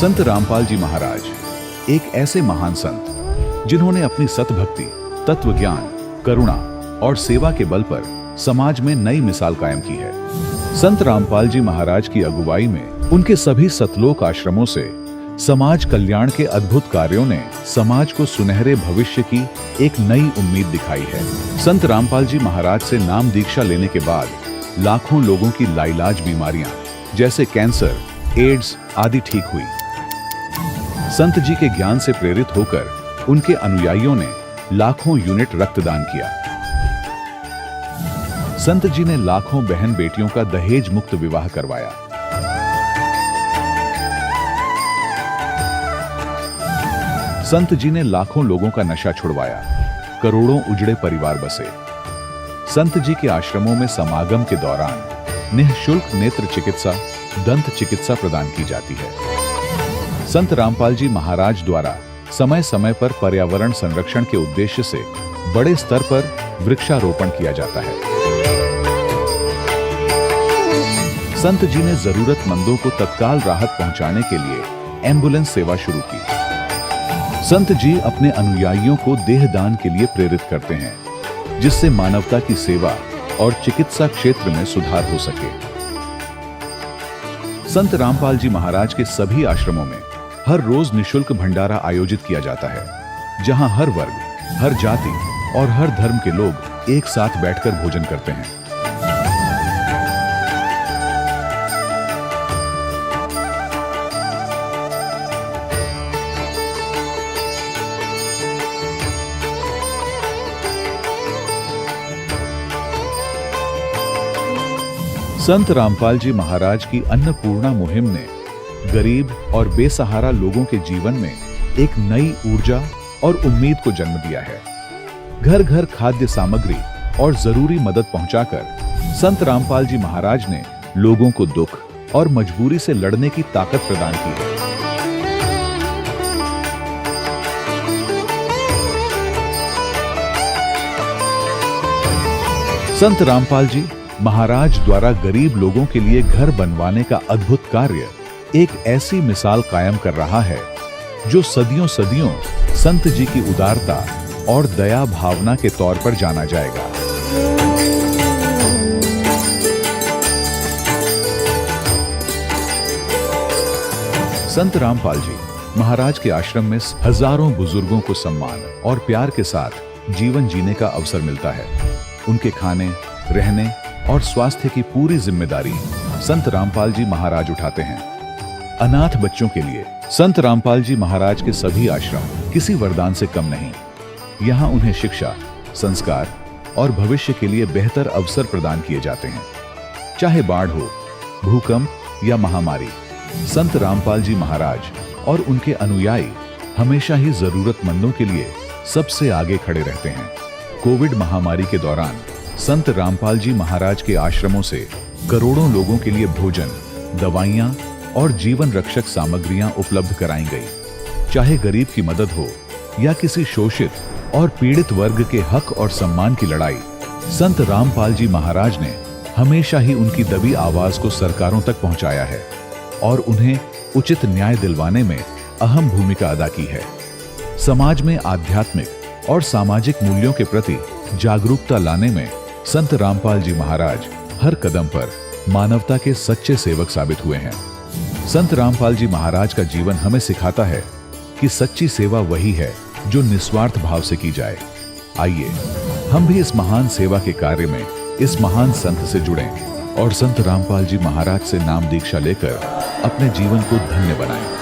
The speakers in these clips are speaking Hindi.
संत रामपाल जी महाराज एक ऐसे महान संत जिन्होंने अपनी सतभक्ति, तत्व ज्ञान, करुणा और सेवा के बल पर समाज में नई मिसाल कायम की है। संत रामपाल जी महाराज की अगुवाई में उनके सभी सतलोक आश्रमों से समाज कल्याण के अद्भुत कार्यों ने समाज को सुनहरे भविष्य की एक नई उम्मीद दिखाई है। संत रामपाल जी महाराज से नाम दीक्षा लेने के बाद लाखों लोगों की लाइलाज बीमारियां जैसे कैंसर, एड्स आदि ठीक हुई। संत जी के ज्ञान से प्रेरित होकर उनके अनुयायियों ने लाखों यूनिट रक्तदान किया। संत जी ने लाखों बहन बेटियों का दहेज मुक्त विवाह करवाया। संत जी ने लाखों लोगों का नशा छुड़वाया, करोड़ों उजड़े परिवार बसे। संत जी के आश्रमों में समागम के दौरान निःशुल्क नेत्र चिकित्सा, दंत चिकित्सा प्रदान की जाती है। संत रामपाल जी महाराज द्वारा समय समय पर पर्यावरण संरक्षण के उद्देश्य से बड़े स्तर पर वृक्षारोपण किया जाता है। संत जी ने जरूरतमंदों को तत्काल राहत पहुंचाने के लिए एम्बुलेंस सेवा शुरू की। संत जी अपने अनुयायियों को देहदान के लिए प्रेरित करते हैं, जिससे मानवता की सेवा और चिकित्सा क्षेत्र में सुधार हो सके। संत रामपाल जी महाराज के सभी आश्रमों में हर रोज निःशुल्क भंडारा आयोजित किया जाता है, जहां हर वर्ग, हर जाति और हर धर्म के लोग एक साथ बैठकर भोजन करते हैं। संत रामपाल जी महाराज की अन्नपूर्णा मुहिम ने गरीब और बेसहारा लोगों के जीवन में एक नई ऊर्जा और उम्मीद को जन्म दिया है। घर घर खाद्य सामग्री और जरूरी मदद पहुंचाकर संत रामपाल जी महाराज ने लोगों को दुख और मजबूरी से लड़ने की ताकत प्रदान की है। संत रामपाल जी महाराज द्वारा गरीब लोगों के लिए घर बनवाने का अद्भुत कार्य एक ऐसी मिसाल कायम कर रहा है जो सदियों सदियों संत जी की उदारता और दया भावना के तौर पर जाना जाएगा। संत रामपाल जी महाराज के आश्रम में हजारों बुजुर्गों को सम्मान और प्यार के साथ जीवन जीने का अवसर मिलता है। उनके खाने, रहने और स्वास्थ्य की पूरी जिम्मेदारी संत रामपाल जी महाराज उठाते हैं। अनाथ बच्चों के लिए संत रामपाल जी महाराज के सभी आश्रम किसी वरदान से कम नहीं। यहाँ उन्हें शिक्षा, संस्कार और भविष्य के लिए बेहतर अवसर प्रदान किए जाते हैं। चाहे बाढ़ हो, भूकंप या महामारी, संत रामपाल जी महाराज और उनके अनुयायी हमेशा ही जरूरतमंदों के लिए सबसे आगे खड़े रहते हैं। कोविड महामारी के दौरान संत रामपाल जी महाराज के आश्रमों से करोड़ों लोगों के लिए भोजन, दवाइयां और जीवन रक्षक सामग्रियां उपलब्ध कराई गई। चाहे गरीब की मदद हो या किसी शोषित और पीड़ित वर्ग के हक और सम्मान की लड़ाई, संत रामपाल जी महाराज ने हमेशा ही उनकी दबी आवाज को सरकारों तक पहुंचाया है और उन्हें उचित न्याय दिलवाने में अहम भूमिका अदा की है। समाज में आध्यात्मिक और सामाजिक मूल्यों के प्रति जागरूकता लाने में संत रामपाल जी महाराज हर कदम पर मानवता के सच्चे सेवक साबित हुए हैं। संत रामपाल जी महाराज का जीवन हमें सिखाता है कि सच्ची सेवा वही है जो निस्वार्थ भाव से की जाए। आइए हम भी इस महान सेवा के कार्य में इस महान संत से जुड़ें और संत रामपाल जी महाराज से नाम दीक्षा लेकर अपने जीवन को धन्य बनाएं।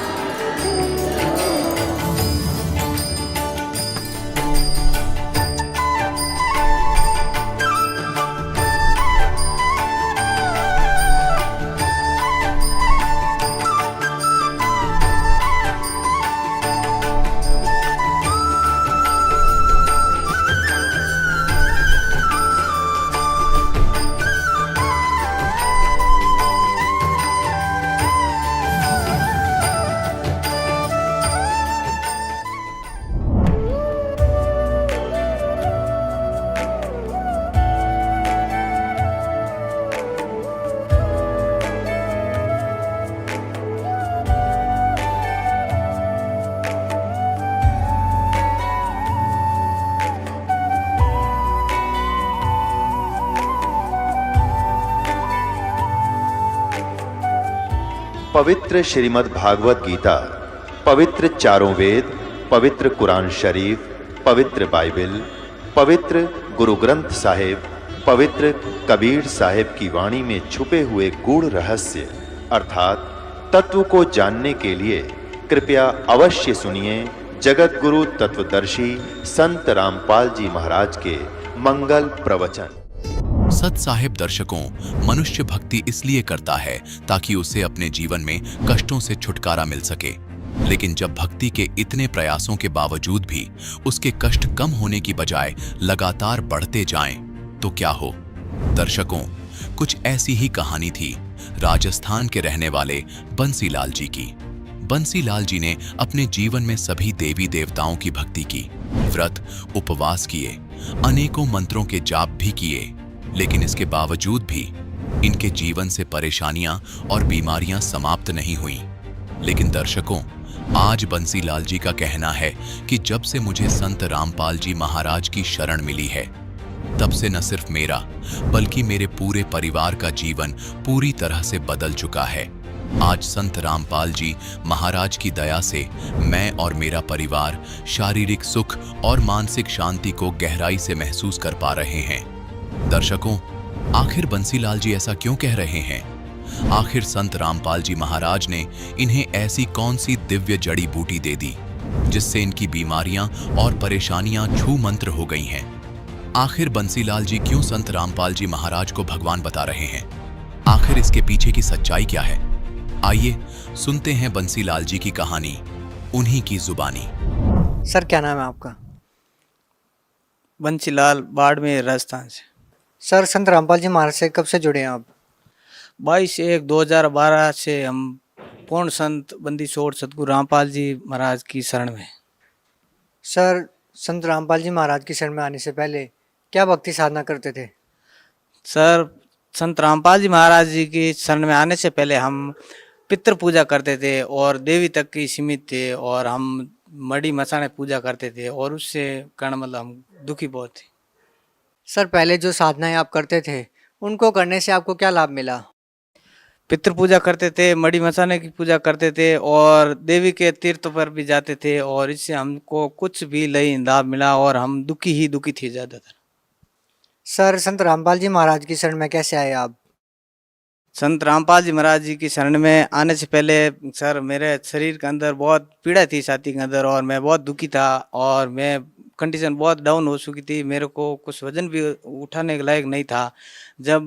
पवित्र श्रीमद् भागवत गीता, पवित्र चारों वेद, पवित्र कुरान शरीफ, पवित्र बाइबल, पवित्र गुरु ग्रंथ साहिब, पवित्र कबीर साहिब की वाणी में छुपे हुए गूढ़ रहस्य अर्थात तत्व को जानने के लिए कृपया अवश्य सुनिए जगत गुरु तत्वदर्शी संत रामपाल जी महाराज के मंगल प्रवचन। सत साहिब दर्शकों, मनुष्य भक्ति इसलिए करता है ताकि उसे अपने जीवन में कष्टों से छुटकारा मिल सके। लेकिन जब भक्ति के इतने प्रयासों के बावजूद भी उसके कष्ट कम होने की बजाय लगातार बढ़ते जाएं, तो क्या हो? दर्शकों, कुछ ऐसी ही कहानी थी राजस्थान के रहने वाले बंसीलाल जी की। बंसीलाल जी ने अपने जीवन में सभी देवी देवताओं की भक्ति की, व्रत उपवास किए, अनेकों मंत्रों के जाप भी किए, लेकिन इसके बावजूद भी इनके जीवन से परेशानियां और बीमारियां समाप्त नहीं हुईं। लेकिन दर्शकों, आज बंसीलाल जी का कहना है कि जब से मुझे संत रामपाल जी महाराज की शरण मिली है, तब से न सिर्फ मेरा बल्कि मेरे पूरे परिवार का जीवन पूरी तरह से बदल चुका है। आज संत रामपाल जी महाराज की दया से मैं और मेरा परिवार शारीरिक सुख और मानसिक शांति को गहराई से महसूस कर पा रहे हैं। दर्शकों, आखिर बंसीलाल जी ऐसा क्यों कह रहे हैं? आखिर संत रामपाल जी महाराज ने इन्हें ऐसी कौन सी दिव्य जड़ी बूटी दे दी जिससे इनकी बीमारियां और परेशानियां छू मंत्र हो गई हैं? आखिर बंसीलाल जी क्यों संत रामपाल जी महाराज को भगवान बता रहे हैं? आखिर इसके पीछे की सच्चाई क्या है? आइए सुनते हैं बंसीलाल जी की कहानी, उन्हीं की जुबानी। सर, क्या नाम है आपका? बंसीलाल, बाड़मेर, राजस्थान से। सर, संत रामपाल जी महाराज से कब से जुड़े हैं आप? 22/1/2012 से हम पूर्ण संत बंदी छोड़ सतगुरु रामपाल जी महाराज की शरण में। सर, संत रामपाल जी महाराज की शरण में आने से पहले क्या भक्ति साधना करते थे? सर, संत रामपाल जी महाराज जी की शरण में आने से पहले हम पितृ पूजा करते थे और देवी तक की सीमित थे, और हम मड़ी मसाने पूजा करते थे, और उससे कारण मतलब हम दुखी बहुत थे। सर, पहले जो साधनाएं आप करते थे उनको करने से आपको क्या लाभ मिला? पितृ पूजा करते थे, मड़ी मसाने की पूजा करते थे, और देवी के तीर्थों पर भी जाते थे, और इससे हमको कुछ भी नहीं लाभ मिला और हम दुखी ही दुखी थे ज़्यादातर। सर, संत रामपाल जी महाराज की शरण में कैसे आए आप? संत रामपाल जी महाराज जी की शरण में आने से पहले सर, मेरे शरीर के अंदर बहुत पीड़ा थी, छाती के अंदर, और मैं बहुत दुखी था, और मैं कंडीशन बहुत डाउन हो चुकी थी। मेरे को कुछ वजन भी उठाने के लायक नहीं था। जब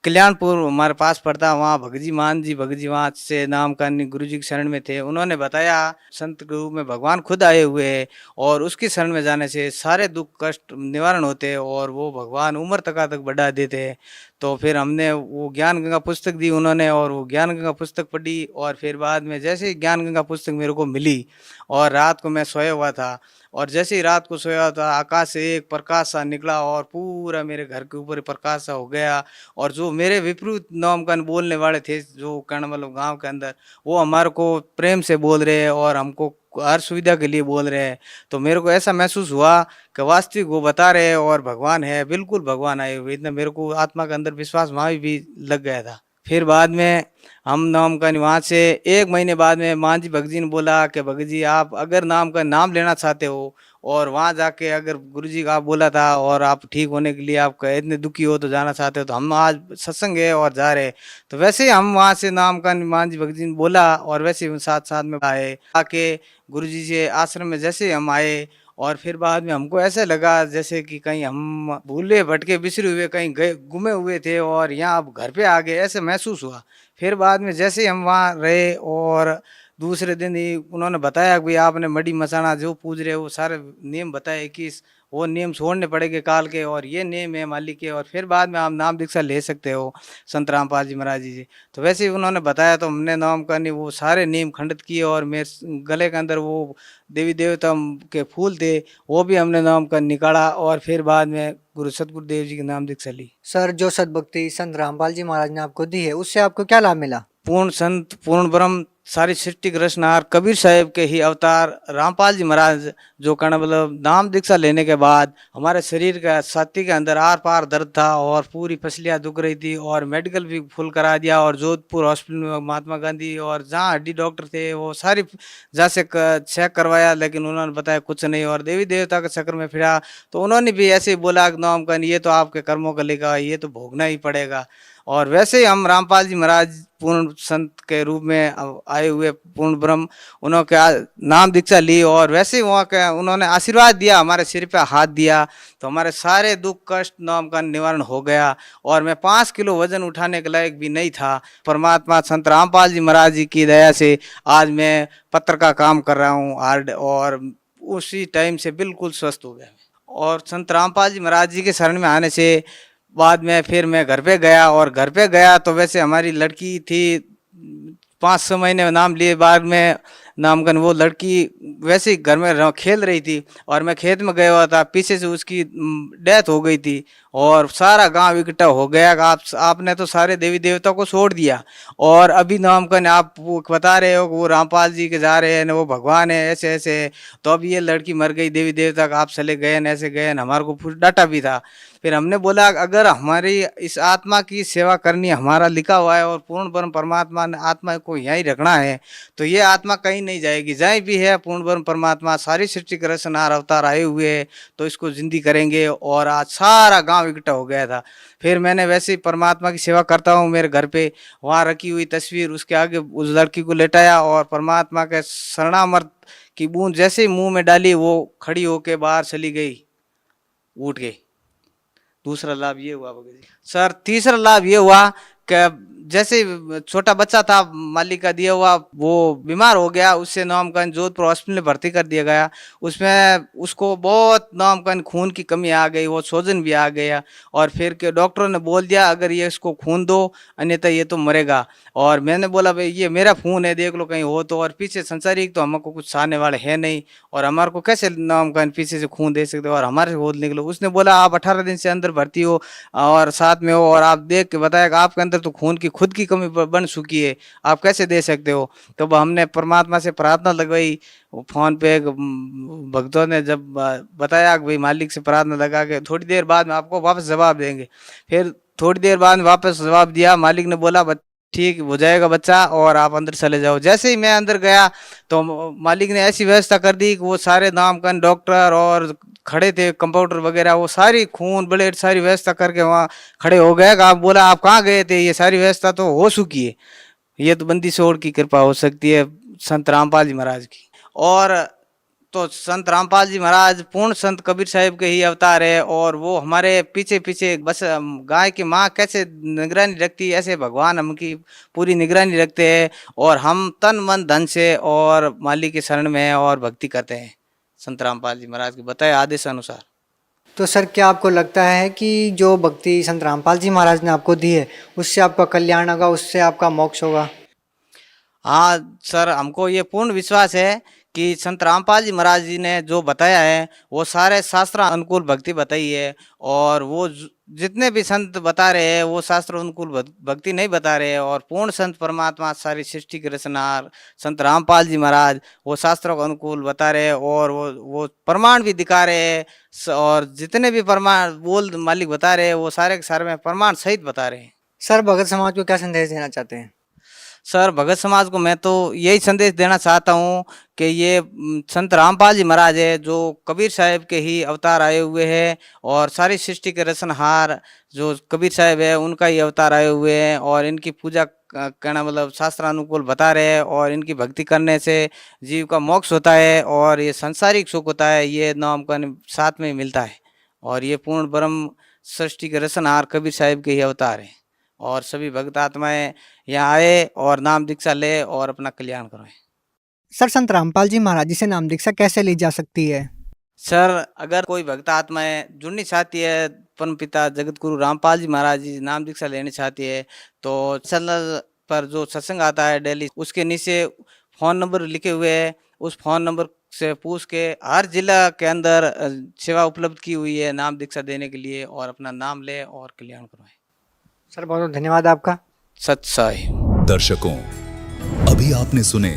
कल्याणपुर हमारे पास पड़ता, वहाँ भगजी मान जी वहाँ से नाम का गुरु जी की शरण में थे। उन्होंने बताया संत गुरु में भगवान खुद आए हुए हैं, और उसकी शरण में जाने से सारे दुख कष्ट निवारण होते, और वो भगवान उम्र तक बढ़ा देते। तो फिर हमने वो ज्ञान गंगा पुस्तक दी उन्होंने, और वो ज्ञान गंगा पुस्तक पढ़ी, और फिर बाद में जैसे ही ज्ञान गंगा पुस्तक मेरे को मिली, और रात को मैं सोया हुआ था, और जैसे ही रात को सोया था, आकाश से एक प्रकाश सा निकला और पूरा मेरे घर के ऊपर प्रकाश सा हो गया। और जो मेरे विपरीत नाम का बोलने वाले थे, जो कर्ण मतलब गाँव के अंदर, वो हमारे को प्रेम से बोल रहे हैं और हमको हर सुविधा के लिए बोल रहे हैं। तो मेरे को ऐसा महसूस हुआ कि वास्तविक वो बता रहे हैं और भगवान है, बिल्कुल भगवान आए हुए। इतना मेरे को आत्मा के अंदर विश्वास वहाँ भी लग गया था। फिर बाद में हम नाम का वहाँ से 1 महीने बाद में मान जी भगत जी ने बोला कि भगत जी, आप अगर नाम का नाम लेना चाहते हो, और वहाँ जाके अगर गुरु जी का आप बोला था, और आप ठीक होने के लिए आप इतने दुखी हो तो जाना चाहते हो, तो हम आज सत्संग है और जा रहे। तो वैसे ही हम वहाँ से नाम का मान जी भगत जी ने बोला, और वैसे ही साथ साथ में आए। आके गुरु जी से आश्रम में जैसे हम आए, और फिर बाद में हमको ऐसे लगा जैसे कि कहीं हम भूले भटके बिसरे हुए कहीं गए गुमे हुए थे, और यहाँ अब घर पे आ गए, ऐसे महसूस हुआ। फिर बाद में जैसे हम वहाँ रहे, और दूसरे दिन ही उन्होंने बताया कि आपने मड़ी मसाना जो पूज रहे वो सारे नियम बताए कि वो नियम छोड़ने पड़ेंगे काल के, और ये नियम है मालिक के, और फिर बाद में आप नाम दीक्षा ले सकते हो संत रामपाल जी महाराज जी। तो वैसे ही उन्होंने बताया, तो हमने नाम करनी वो सारे नियम खंडित किए, और मेरे गले के अंदर वो देवी देवता के फूल थे वो भी हमने नाम का निकाला, और फिर बाद में गुरु सतगुरुदेव जी की नाम दीक्षा ली। सर, जो सद्भक्ति संत रामपाल जी महाराज ने आपको दी है उससे आपको क्या लाभ मिला? पूर्ण संत, पूर्ण ब्रह्म, सारी सृष्टि के रचनार कबीर साहब के ही अवतार रामपाल जी महाराज, जो कहना मतलब नाम दीक्षा लेने के बाद हमारे शरीर का छाती के अंदर आर पार दर्द था और पूरी पसलियाँ दुख रही थी और मेडिकल भी फुल करा दिया और जोधपुर हॉस्पिटल में महात्मा गांधी और जहाँ हड्डी डॉक्टर थे वो सारी जहाँ से चेक करवाया, लेकिन उन्होंने बताया कुछ नहीं और देवी देवता के चक्कर में फिरा तो उन्होंने भी ऐसे ही बोला नाम का ये तो आपके कर्मों का लिखा, ये तो भोगना ही पड़ेगा। और वैसे ही हम रामपाल जी महाराज पूर्ण संत के रूप में आए हुए पूर्ण ब्रह्म, उन्होंने नाम दीक्षा ली और वैसे ही वहाँ के उन्होंने आशीर्वाद दिया, हमारे सिर पे हाथ दिया तो हमारे सारे दुख कष्ट नाम का निवारण हो गया। और मैं 5 किलो वजन उठाने के लायक भी नहीं था। परमात्मा संत रामपाल जी महाराज जी की दया से आज मैं पत्र का काम कर रहा हूँ हार्ड, और उसी टाइम से बिल्कुल स्वस्थ हो गया। और संत रामपाल जी महाराज जी के शरण में आने से बाद में फिर मैं घर पे गया और घर पे गया तो वैसे हमारी लड़की थी 5-6 महीने नाम लिए बाद में नामकन, वो लड़की वैसे ही घर में खेल रही थी और मैं खेत में गया हुआ था, पीछे से उसकी डेथ हो गई थी और सारा गांव इकट्ठा हो गया। आपने तो सारे देवी देवता को छोड़ दिया और अभी नामकन आप वो बता रहे हो कि वो रामपाल जी के जा रहे हैं, वो भगवान है, ऐसे ऐसे। तो अब ये लड़की मर गई, देवी देवता का आप चले गए न, ऐसे गए न, हमारे को डांटा भी था। फिर हमने बोला अगर हमारी इस आत्मा की सेवा करनी हमारा लिखा हुआ है और पूर्ण ब्रह्म परमात्मा ने आत्मा को यहीं रखना है तो ये आत्मा कहीं नहीं जाएगी, जहाँ भी है पूर्ण ब्रह्म परमात्मा सारी सृष्टि के रचनार अवतार आए हुए हैं तो इसको जिंदगी करेंगे। और आज सारा गांव इकट्ठा हो गया था। फिर मैंने वैसे ही परमात्मा की सेवा करता हूँ, मेरे घर पे वहाँ रखी हुई तस्वीर उसके आगे उस लड़की को लेटाया और परमात्मा के शरणामृत की बूंद जैसे ही मुंह में डाली वो खड़ी होके बाहर चली गई, उठ गई। दूसरा लाभ ये हुआ सर। तीसरा लाभ ये हुआ कि जैसे छोटा बच्चा था मालिक का दिया हुआ, वो बीमार हो गया, उससे नामकन जोधपुर हॉस्पिटल में भर्ती कर दिया गया। उसमें उसको बहुत नामकन खून की कमी आ गई, वो सोजन भी आ गया और फिर के डॉक्टरों ने बोल दिया अगर ये इसको खून दो अन्यथा ये तो मरेगा। और मैंने बोला भाई ये मेरा खून है, देख लो कहीं हो तो। और पीछे संसारिक तो हमको कुछ सहने वाले है नहीं और हमारे को कैसे नामकन पीछे से खून दे सकते हो और हमारे से गोद निकलो। उसने बोला आप 18 दिन से अंदर भर्ती हो और साथ में हो और आप देख के बताया कि आपके अंदर तो खून की खुद की कमी बन चुकी है, आप कैसे दे सकते हो। तो हमने परमात्मा से प्रार्थना लगवाई। फोन पे भक्तों ने जब बताया कि भाई मालिक से प्रार्थना लगा के थोड़ी देर बाद में आपको वापस जवाब देंगे। फिर थोड़ी देर बाद में वापस जवाब दिया, मालिक ने बोला ठीक हो जाएगा बच्चा और आप अंदर चले जाओ। जैसे ही मैं अंदर गया तो मालिक ने ऐसी व्यवस्था कर दी कि वो सारे नामकन डॉक्टर और खड़े थे कंपाउंडर वगैरह, वो सारी खून ब्लेड सारी व्यवस्था करके वहाँ खड़े हो गए। आप बोला आप कहाँ गए थे, ये सारी व्यवस्था तो हो चुकी है, ये तो बंदी छोड़ की कृपा हो सकती है संत रामपाल जी महाराज की। और तो संत रामपाल जी महाराज पूर्ण संत कबीर साहब के ही अवतार है और वो हमारे पीछे पीछे बस गाय की माँ कैसे निगरानी रखती है ऐसे भगवान हमकी पूरी निगरानी रखते हैं और हम तन मन धन से और मालिक के शरण में और भक्ति करते हैं संत रामपाल जी महाराज के बताए आदेश अनुसार। तो सर क्या आपको लगता है कि जो भक्ति संत रामपाल जी महाराज ने आपको दी है उससे आपका कल्याण होगा, उससे आपका मोक्ष होगा? हाँ सर, हमको ये पूर्ण विश्वास है कि संत रामपाल जी महाराज जी ने जो बताया है वो सारे शास्त्र अनुकूल भक्ति बताई है और वो जितने भी संत बता रहे हैं वो शास्त्र अनुकूल भक्ति नहीं बता रहे हैं। और पूर्ण संत परमात्मा सारी सृष्टि के रचनार संत रामपाल जी महाराज वो शास्त्रों को अनुकूल बता रहे हैं और वो प्रमाण भी दिखा रहे हैं और जितने भी प्रमाण बोल मालिक बता रहे हैं वो सारे के सारे में प्रमाण सहित बता रहे हैं। सर भगत समाज को क्या संदेश देना चाहते हैं? सर भगत समाज को मैं तो यही संदेश देना चाहता हूँ कि ये संत रामपाल जी महाराज है जो कबीर साहब के ही अवतार आए हुए हैं और सारी सृष्टि के रचनहार जो कबीर साहब है उनका ही अवतार आए हुए हैं और इनकी पूजा करना मतलब शास्त्रानुकूल बता रहे हैं और इनकी भक्ति करने से जीव का मोक्ष होता है और ये सांसारिक सुख होता है, ये नाम का साथ में मिलता है। और ये पूर्ण ब्रह्म सृष्टि के रचनहार कबीर साहब के ही अवतार है और सभी भक्त आत्माएं यहाँ आए और नाम दीक्षा ले और अपना कल्याण करवाएं। सर संत रामपाल जी महाराज जी से नाम दीक्षा कैसे ली जा सकती है? सर अगर कोई भक्त आत्माएं जुड़नी चाहती है परम पिता जगत गुरु रामपाल जी महाराज जी नाम दीक्षा लेनी चाहती है तो चैनल पर जो सत्संग आता है डेली उसके नीचे फ़ोन नंबर लिखे हुए है, उस फ़ोन नंबर से पूछ के हर जिला के अंदर सेवा उपलब्ध की हुई है नाम दीक्षा देने के लिए और अपना नाम ले और कल्याण करवाएं। सर बहुत बहुत धन्यवाद आपका। सत साई। दर्शकों, अभी आपने सुने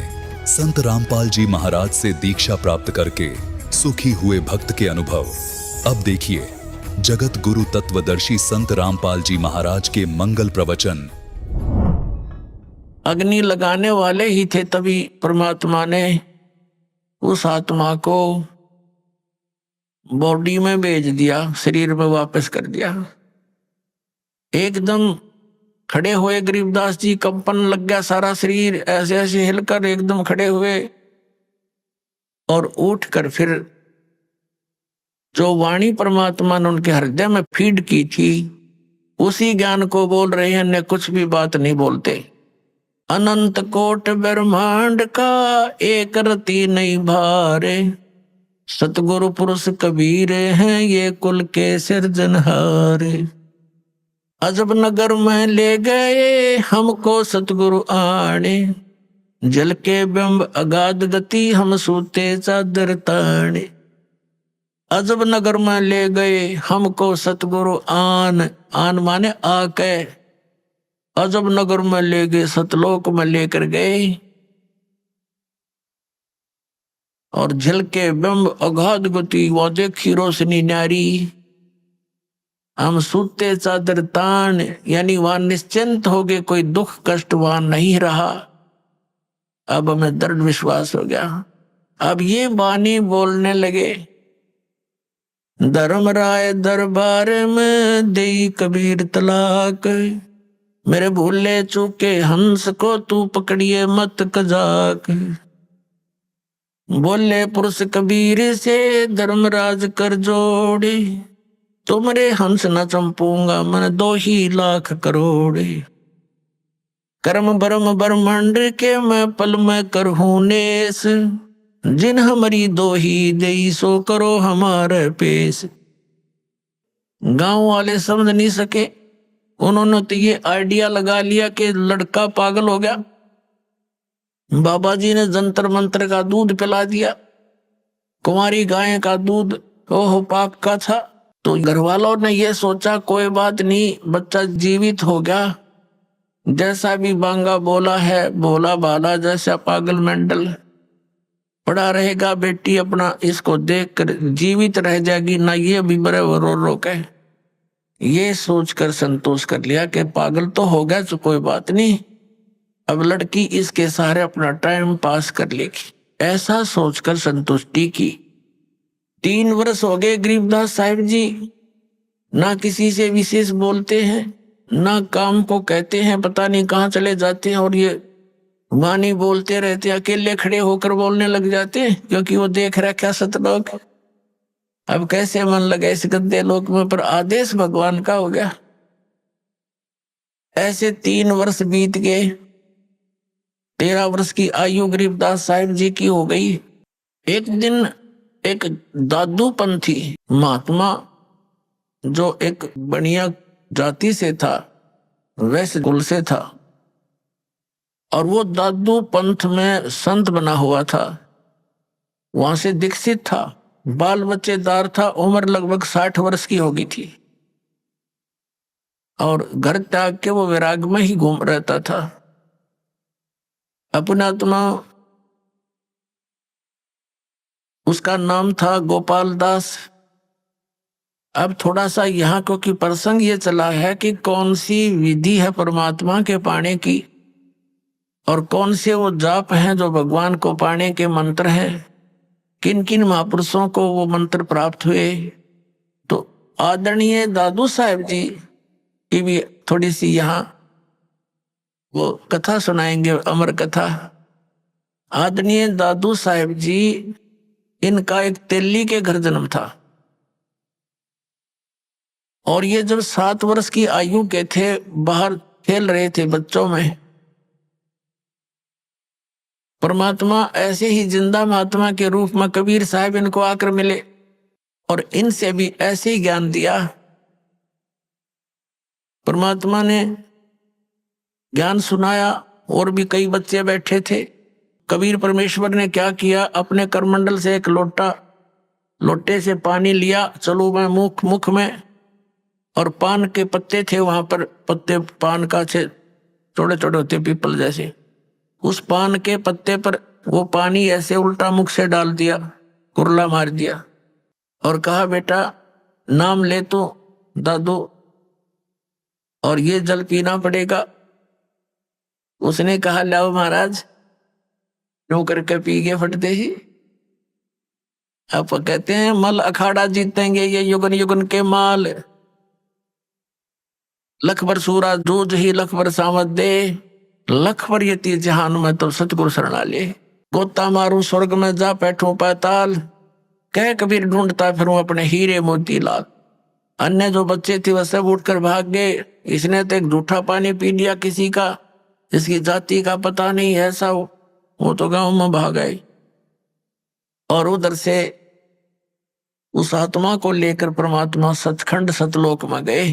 संत रामपाल जी महाराज से दीक्षा प्राप्त करके सुखी हुए भक्त के अनुभव। अब देखिए जगत गुरु तत्वदर्शी संत रामपाल जी महाराज के मंगल प्रवचन। अग्नि लगाने वाले ही थे, तभी परमात्मा ने उस आत्मा को बॉडी में भेज दिया, शरीर में वापस कर दिया। एकदम खड़े हुए गरीबदास जी, कंपन लग गया सारा शरीर, ऐसे ऐसे हिलकर एकदम खड़े हुए और उठकर फिर जो वाणी परमात्मा ने उनके हृदय में फीड की थी उसी ज्ञान को बोल रहे हैं, न कुछ भी बात नहीं बोलते। अनंत कोट ब्रह्मांड का एक रति नहीं भारे, सतगुरु पुरुष कबीर हैं ये कुल के सिरजनहारे। अजब नगर में ले गए हमको सतगुरु आने, जल के बिंब अगाध गति हम सूते चादर ताने। अजब नगर में ले गए हमको सतगुरु आन माने आके, अजब नगर में ले गए, सतलोक में लेकर गए। और झल के बिंब अगाध गति वो देखी रोशनी न्यारी, हम सूते चादर तान, यानी वहां निश्चिंत हो गए, कोई दुख कष्ट वहां नहीं रहा। अब हमें दृढ़ विश्वास हो गया। अब ये वाणी बोलने लगे, धर्मराय दरबार में देई कबीर तलाक, मेरे भूले चूके हंस को तू पकड़िए मत कजाक। बोले पुरुष कबीर से धर्मराज कर जोड़े, तुमरे हंस न चंपूंगा मन 2 ही लाख करोड़े। कर्म ब्रह्म ब्रह्मांड के मैं पल में करहूं नेस, जिन हमारी 2 ही देई सो करो हमारे पेश। गांव वाले समझ नहीं सके, उन्होंने तो ये आइडिया लगा लिया कि लड़का पागल हो गया। बाबा जी ने जंतर मंत्र का दूध पिला दिया, कुंवारी गाय का दूध ओहो पाक का था। तो घर वालों ने ये सोचा कोई बात नहीं, बच्चा जीवित हो गया, जैसा भी बांगा बोला है भोला भाला जैसा पागल मेंडल पड़ा रहेगा, बेटी अपना इसको देख कर जीवित रह जाएगी ना, ये भी बड़े रो के ये सोचकर संतोष कर लिया कि पागल तो हो गया तो कोई बात नहीं, अब लड़की इसके सहारे अपना टाइम पास कर लेगी। ऐसा सोचकर संतुष्टि की। 3 वर्ष हो गए गरीबदास साहिब जी, ना किसी से विशेष बोलते हैं, ना काम को कहते हैं, पता नहीं कहाँ चले जाते हैं, और ये वाणी बोलते रहते, अकेले खड़े होकर बोलने लग जाते हैं, क्योंकि वो देख रहा क्या सतलोक। अब कैसे मन लगा इस गंदे लोक में, पर आदेश भगवान का हो गया। ऐसे 3 वर्ष बीत गए, 13 वर्ष की आयु गरीबदास साहिब जी की हो गई। एक दिन एक दादू पंथी महात्मा जो एक बनिया जाति से था, वैश्य कुल से था, और वो दादू पंथ में संत बना हुआ था, वहां से दीक्षित था, बाल बच्चेदार था, उम्र लगभग 60 वर्ष की हो गई थी, और घर त्याग के वो वैराग में ही घूम रहता था। अपना आत्मा उसका नाम था गोपाल दास। अब थोड़ा सा यहाँ क्योंकि प्रसंग ये चला है कि कौन सी विधि है परमात्मा के पाने की, और कौन से वो जाप हैं जो भगवान को पाने के मंत्र हैं, किन किन महापुरुषों को वो मंत्र प्राप्त हुए। तो आदरणीय दादू साहब जी की भी थोड़ी सी यहाँ वो कथा सुनाएंगे, अमर कथा। आदरणीय दादू साहब जी, इनका एक तेली के घर जन्म था, और ये जब 7 वर्ष की आयु के थे, बाहर खेल रहे थे बच्चों में, परमात्मा ऐसे ही जिंदा महात्मा के रूप में कबीर साहब इनको आकर मिले और इनसे भी ऐसे ही ज्ञान दिया। परमात्मा ने ज्ञान सुनाया, और भी कई बच्चे बैठे थे। कबीर परमेश्वर ने क्या किया, अपने करमंडल से एक लोटे से पानी लिया, चलो मैं मुख में, और पान के पत्ते थे वहां पर, पत्ते पान का से छोटे छोटे होते पीपल जैसे, उस पान के पत्ते पर वो पानी ऐसे उल्टा मुख से डाल दिया, कुरला मार दिया और कहा बेटा नाम ले तो दादू और ये जल पीना पड़ेगा। उसने कहा लाओ महाराज, यूं करके पी के फटते ही। आप कहते हैं मल अखाड़ा जीतेंगे ये युगन युगन के माल, लख भर सूरा जूझ ही लख भर सावत दे, लख भर यति जहान में तो सतगुरु शरणा ले। गोता मारू स्वर्ग में जा बैठूं पाताल, कह कबीर ढूंढता फिरूं अपने हीरे मोती लाल। अन्य जो बच्चे थे वह सब उठकर भाग गए। इसने तो एक झूठा पानी पी लिया किसी का, जिसकी जाति का पता नहीं है, ऐसा वो तो गांव में भाग गए और उधर से उस आत्मा को लेकर परमात्मा सचखंड सतलोक में गए।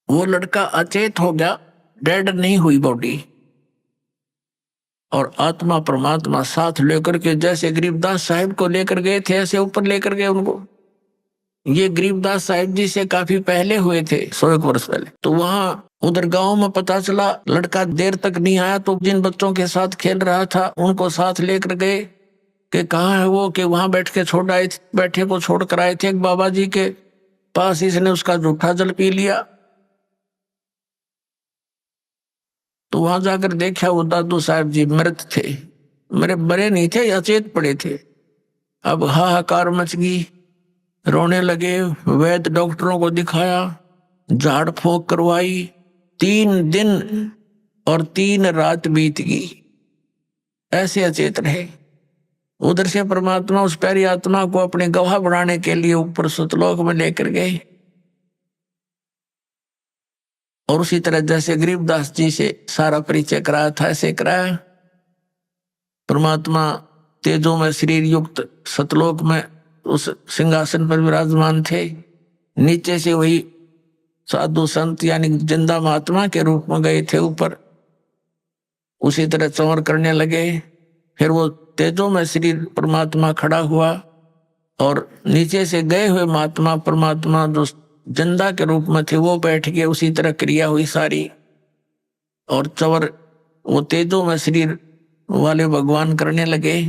वो लड़का अचेत हो गया, डेड नहीं हुई बॉडी, और आत्मा परमात्मा साथ लेकर के जैसे गरीबदास साहिब को लेकर गए थे ऐसे ऊपर लेकर गए उनको। ये गरीबदास साहिब जी से काफी पहले हुए थे, 100 वर्ष पहले। तो वहां उधर गांव में पता चला लड़का देर तक नहीं आया, तो जिन बच्चों के साथ खेल रहा था उनको साथ लेकर गए कि कहाँ है वो, कि वहां बैठ के छोड़ आए थे, बैठे को छोड़ कर आए थे एक बाबा जी के पास। इसने उसका जूठा जल पी लिया। तो वहां जाकर देखा वो दादू साहब जी मृत थे, मेरे बड़े नहीं थे, अचेत पड़े थे। अब हाहाकार मच गई, रोने लगे। वैद्य डॉक्टरों को दिखाया, झाड़ फूंक करवाई। 3 दिन और 3 रात बीत गई, ऐसे अचेत रहे। उधर से परमात्मा उस प्यारी आत्मा को अपने गवाह बनाने के लिए ऊपर सतलोक में लेकर गए। और उसी तरह जैसे गरीबदास जी से सारा परिचय कराया था ऐसे कराया। परमात्मा तेजों में शरीर युक्त सतलोक में उस सिंहासन पर विराजमान थे। नीचे से वही साधु संत यानी जिंदा महात्मा के रूप में गए थे ऊपर, उसी तरह चौर करने लगे। फिर वो तेजों में शरीर परमात्मा खड़ा हुआ और नीचे से गए हुए महात्मा परमात्मा जो जिंदा के रूप में थे वो बैठ गए। उसी तरह क्रिया हुई सारी, और चवर वो तेजों में शरीर वाले भगवान करने लगे।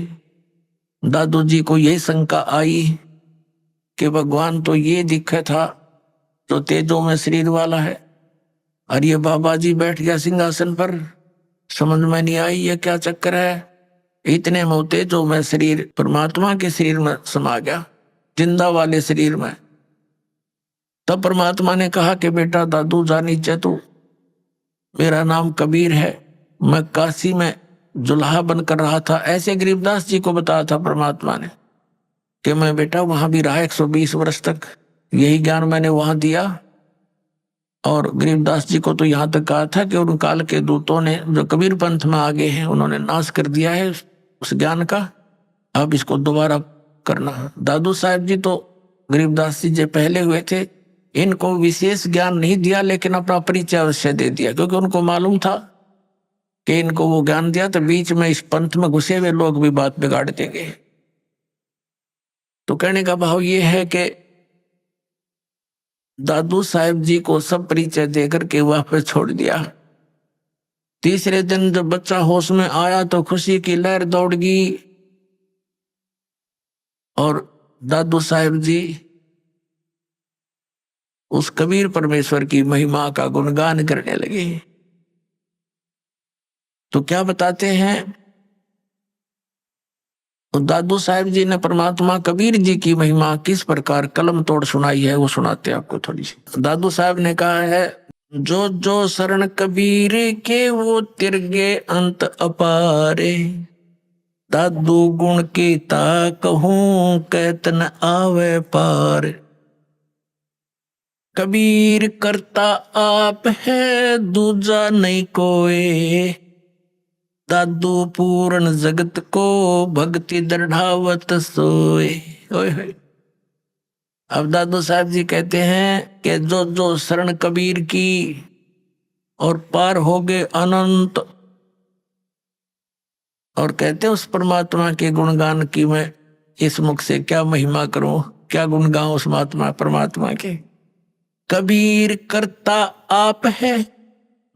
दादू जी को यही शंका आई कि भगवान तो ये दिखा था जो तेजों में शरीर वाला है, और ये बाबा जी बैठ गया सिंहासन पर। समझ में नहीं आई ये क्या चक्कर है। इतने में तेजों में शरीर परमात्मा के शरीर में समा गया, जिंदा वाले शरीर में। तब परमात्मा ने कहा कि बेटा दादू जा नीचे तू, मेरा नाम कबीर है, मैं काशी में जुल्हा बनकर रहा था। ऐसे गरीबदास जी को बताया था परमात्मा ने कि मैं बेटा वहां भी रहा 120 वर्ष तक, यही ज्ञान मैंने वहां दिया। और गरीबदास जी को तो यहाँ तक कहा था कि उन काल के दूतों ने जो कबीर पंथ में आगे हैं उन्होंने नाश कर दिया है उस ज्ञान का, अब इसको दोबारा करना। दादू साहब जी तो गरीबदास जी पहले हुए थे, इनको विशेष ज्ञान नहीं दिया लेकिन अपना परिचय अवश्य दे दिया, क्योंकि उनको मालूम था कि इनको वो ज्ञान दिया तो बीच में इस पंथ में घुसे हुए लोग भी बात बिगाड़ देंगे। तो कहने का भाव ये है कि दादू साहब जी को सब परिचय देकर के वहां पर छोड़ दिया। तीसरे दिन जब बच्चा होश में आया तो खुशी की लहर दौड़ गई और दादू साहब जी उस कबीर परमेश्वर की महिमा का गुणगान करने लगे। तो क्या बताते हैं, तो दादू साहब जी ने परमात्मा कबीर जी की महिमा किस प्रकार कलम तोड़ सुनाई है वो सुनाते हैं आपको थोड़ी सी। दादू साहब ने कहा है, जो जो शरण कबीर के वो तिरगे अंत अपारे, दादू गुण की ता कहूं कहत न आवे पार। कबीर करता आप है दूजा नहीं कोई, दादू पूर्ण जगत को भक्ति दृढ़ावत सोए। अब दादू साहब जी कहते हैं कि जो जो शरण कबीर की और पार हो गए अनंत, और कहते हैं उस परमात्मा के गुणगान की मैं इस मुख से क्या महिमा करूं, क्या गुण गाऊं उस महात्मा परमात्मा के। कबीर करता आप है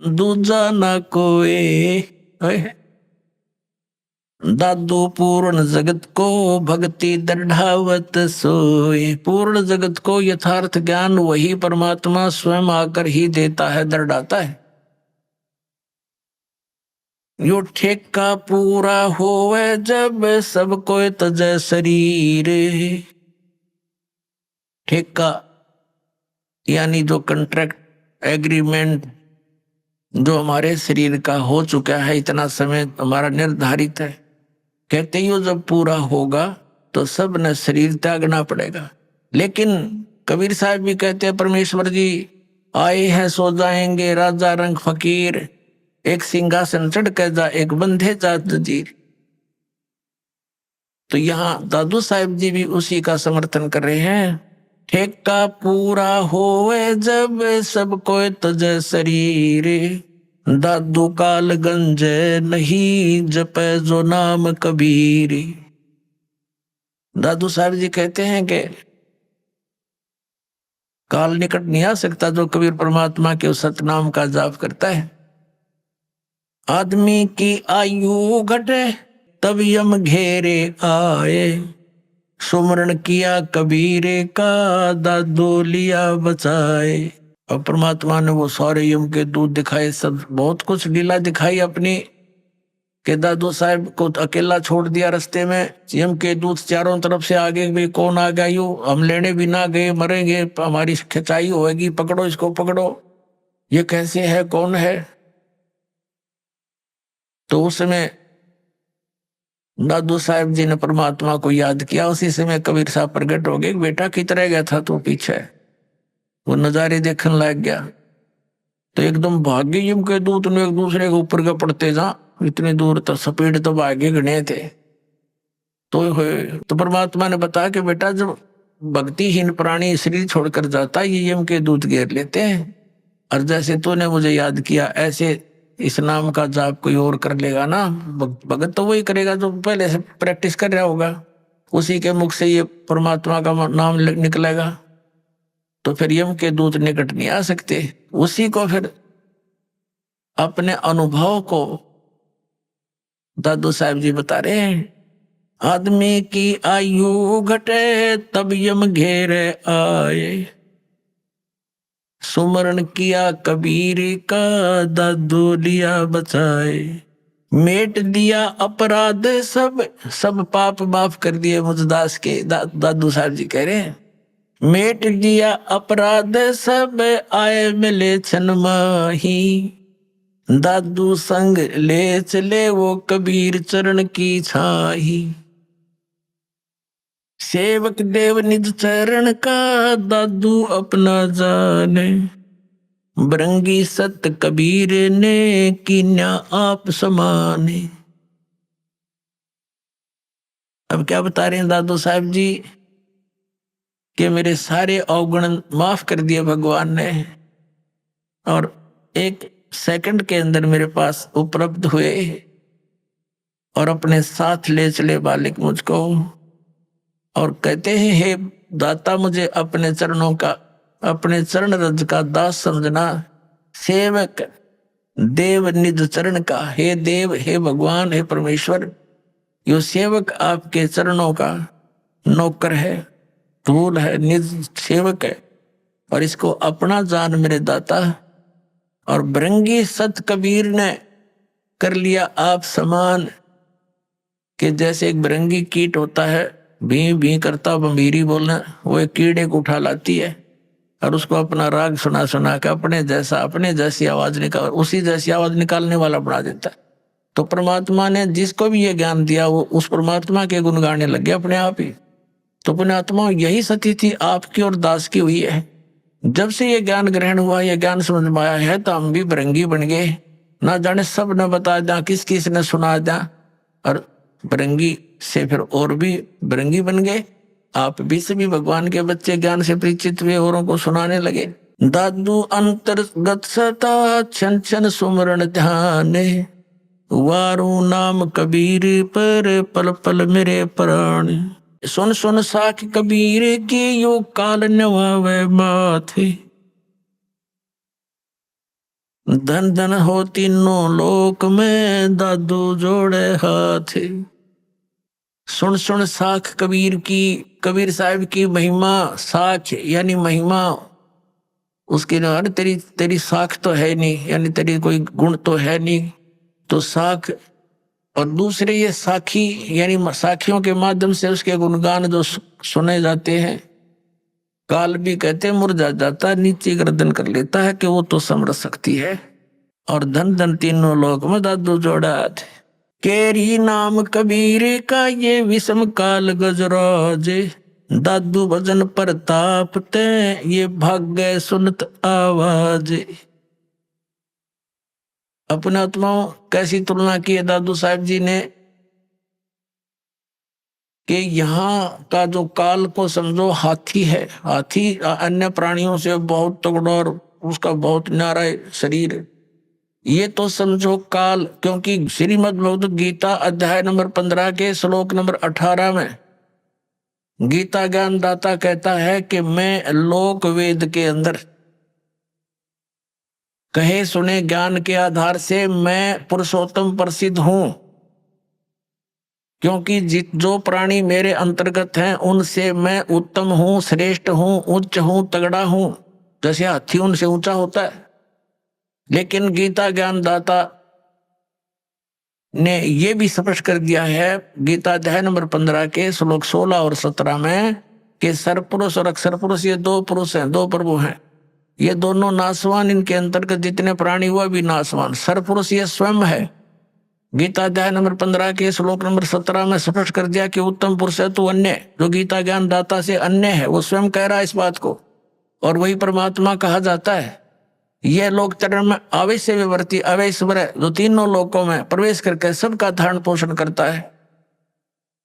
दूजा ना कोई। ओए। दादू पूर्ण जगत को भक्ति दृढ़ावत सोए। पूर्ण जगत को यथार्थ ज्ञान वही परमात्मा स्वयं आकर ही देता है, दृढ़ाता है। यो ठेका पूरा होवे जब सब कोई तजय शरीर। ठेका यानी जो कंट्रैक्ट एग्रीमेंट जो हमारे शरीर का हो चुका है, इतना समय हमारा निर्धारित है, कहते ही वो जब पूरा होगा तो सब ने शरीर त्यागना पड़ेगा। लेकिन कबीर साहब भी कहते हैं परमेश्वर जी आए हैं सो जाएंगे, राजा रंग फकीर, एक सिंहासन चढ़ के जा एक बंधे जात जजीर। तो यहाँ दादू साहब जी भी उसी का समर्थन कर रहे हैं। ठेका पूरा होवे जब सब कोई तजय शरीर, दादू काल गंज नहीं जपे जो नाम कबीर। दादू साहब जी कहते हैं कि काल निकट नहीं आ सकता जो कबीर परमात्मा के उस सतनाम का जाप करता है। आदमी की आयु घटे तब यम घेरे आए, सुमरण किया कबीर का दादू लिया बचाए। और परमात्मा ने वो सारे यम के दूत दिखाए, सब बहुत कुछ लीला दिखाई अपनी, के दादू साहब को अकेला छोड़ दिया रास्ते में। यम के दूत चारों तरफ से आगे भी कौन आ गया, यू हम लेने भी ना गए, मरेंगे, हमारी खिंचाई होगी, पकड़ो इसको पकड़ो, ये कैसे है, कौन है। तो उस समय दादू साहब जी ने परमात्मा को याद किया। उसी समय कबीर साहब प्रकट हो गए, बेटा कितने गया था तो पीछे, वो नजारे देखने लग गया। तो एकदम भाग्य यम के दूत ने एक दूसरे के ऊपर के पड़ते जा, इतनी दूर तो स्पीड तो भागे गणे थे। तो परमात्मा ने बताया कि बेटा जब भक्तिहीन प्राणी शरीर छोड़कर जाता है ये यम के दूत घेर लेते हैं, और जैसे तूने मुझे याद किया ऐसे इस नाम का जाप कोई और कर लेगा ना, भगत तो वही करेगा जो पहले से प्रैक्टिस कर रहा होगा, उसी के मुख से ये परमात्मा का नाम निकलेगा। तो फिर यम के दूत निकट नहीं आ सकते। उसी को फिर अपने अनुभव को दादू साहब जी बता रहे हैं। आदमी की आयु घटे तब यम घेरे आए, सुमरण किया कबीर का दादू लिया बचाए। मेट दिया अपराध सब पाप माफ कर दिए मुझदास के। दादू साहब जी कह रहे हैं मेट दिया अपराध सब आए मिले छन माही, दादू संग ले चले वो कबीर चरण की छाही। सेवक देव निज चरण का दादू अपना जाने, बरंगी सत कबीर ने कीन्या आप समाने। अब क्या बता रहे हैं दादू साहब जी कि मेरे सारे अवगुण माफ कर दिए भगवान ने, और एक सेकंड के अंदर मेरे पास उपलब्ध हुए और अपने साथ ले चले बालिक मुझको। और कहते हैं हे दाता मुझे अपने चरणों का, अपने चरण रज का दास समझना, सेवक देव निज चरण का। हे देव, हे भगवान, हे परमेश्वर, यो सेवक आपके चरणों का नौकर है, धूल है, निज सेवक है, और इसको अपना जान मेरे दाता। और बरंगी सत कबीर ने कर लिया आप समान, कि जैसे एक बरंगी कीट होता है, भी भी करता बंबीरी बोलना, वो एक कीड़े को उठा लाती है और उसको अपना राग सुना सुना के अपने जैसी आवाज निकाल, उसी जैसी आवाज निकालने वाला बना देता है। तो परमात्मा ने जिसको भी ये ज्ञान दिया वो उस परमात्मा के गुण गाने लग गया अपने आप ही। तो पुण्यात्मा यही स्थिति आपकी और दास की हुई है। जब से ये ज्ञान ग्रहण हुआ, ये ज्ञान समझ में आया है, तो हम भी बरंगी बन गए। ना जाने सब ने बता दिया, किस किस ने सुना दिया, और बरंगी से फिर और भी बरंगी बन गए। आप भी सभी भगवान के बच्चे ज्ञान से परिचित हुए, औरों को सुनाने लगे। दादू अंतर्गत सता क्षण क्षण सुमरण ध्यान, वारू नाम कबीर पर पल पल मेरे प्राण। सुन सुन साख कबीर की यो काल नवावे माथे, धन धन हो तीनों लोक में, दादू जोड़े हाथ। सुन सुन साख कबीर की, कबीर साहब की महिमा। साख यानी महिमा, उसकी ना, अरे तेरी तेरी साख तो है नहीं, यानी तेरी कोई गुण तो है नहीं, तो साख। और दूसरे ये साखी, यानी साखियों के माध्यम से उसके गुणगान जो सुने जाते हैं। काल भी कहते मुरझा जाता, नीचे गर्दन कर लेता है कि वो तो समरस शक्ति है। और धन धन तीनों लोक में दादू जोड़ा हाथ। केरी नाम कबीर का ये विषम काल गजराज, दादू भजन प्रताप ते ये भाग्य सुनत आवाज। अपने आत्माओं कैसी तुलना की है दादू साहब जी ने कि यहाँ का जो काल को समझो हाथी है। हाथी अन्य प्राणियों से बहुत तगड़ा और उसका बहुत न्यारा शरीर है। ये तो समझो काल, क्योंकि श्रीमद् भगवत गीता अध्याय नंबर 15 के श्लोक नंबर 18 में गीता ज्ञान दाता कहता है कि मैं लोक वेद के अंदर कहे सुने ज्ञान के आधार से मैं पुरुषोत्तम प्रसिद्ध हूं, क्योंकि जो प्राणी मेरे अंतर्गत हैं उनसे मैं उत्तम हूं, श्रेष्ठ हूं, उच्च हूं, तगड़ा हूं। जैसे हाथी उनसे ऊंचा होता है। लेकिन गीता ज्ञान दाता ने यह भी स्पष्ट कर दिया है गीता अध्याय नंबर 15 के श्लोक 16 और 17 में कि सरपुरुष और अक्षर पुरुष ये दो पुरुष हैं, दो प्रभु हैं। ये दोनों नासवान, इनके अंतर्गत जितने प्राणी हुआ भी नासवान। सरपुरुष ये स्वयं है। गीता अध्याय नंबर 15 के श्लोक नंबर 17 में स्पष्ट कर दिया कि उत्तम पुरुष है तो अन्य, जो गीता ज्ञान दाता से अन्य है, वो स्वयं कह रहा है इस बात को, और वही परमात्मा कहा जाता है। यह लोक चरण में अवश्य विवर्ती अवैश्वर, जो तीनों लोकों में प्रवेश करके सबका धारण पोषण करता है,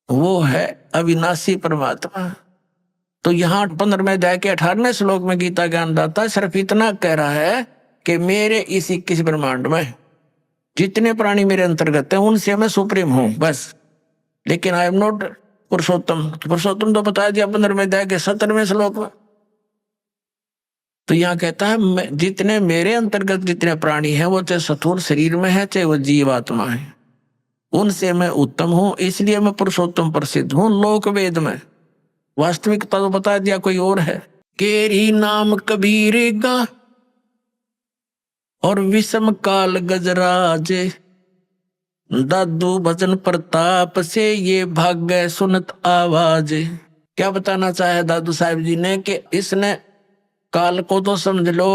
वो है अविनाशी परमात्मा। तो यहाँ 15वें अध्याय के 18वें श्लोक में गीता ज्ञान दाता सिर्फ इतना कह रहा है कि मेरे इस 21 ब्रह्मांड में जितने प्राणी मेरे अंतर्गत हैं उनसे मैं सुप्रीम हूं, बस। लेकिन आई एम नॉट पुरुषोत्तम। पुरुषोत्तम तो बता दिया 15वें अध्याय के 17वें श्लोक में। तो यहाँ कहता है जितने मेरे अंतर्गत जितने प्राणी हैं वो चाहे स्थूल शरीर में है चाहे वो जीवात्मा है, उनसे मैं उत्तम हूं, इसलिए मैं पुरुषोत्तम प्रसिद्ध हूं लोक वेद में। वास्तविकता तो बता दिया कोई और है। केरी नाम कबीर का और विषम काल गजराज, दादू भजन प्रताप से ये भाग्य सुनत आवाज। क्या बताना चाहे दादू साहब जी ने कि इसने काल को तो समझ लो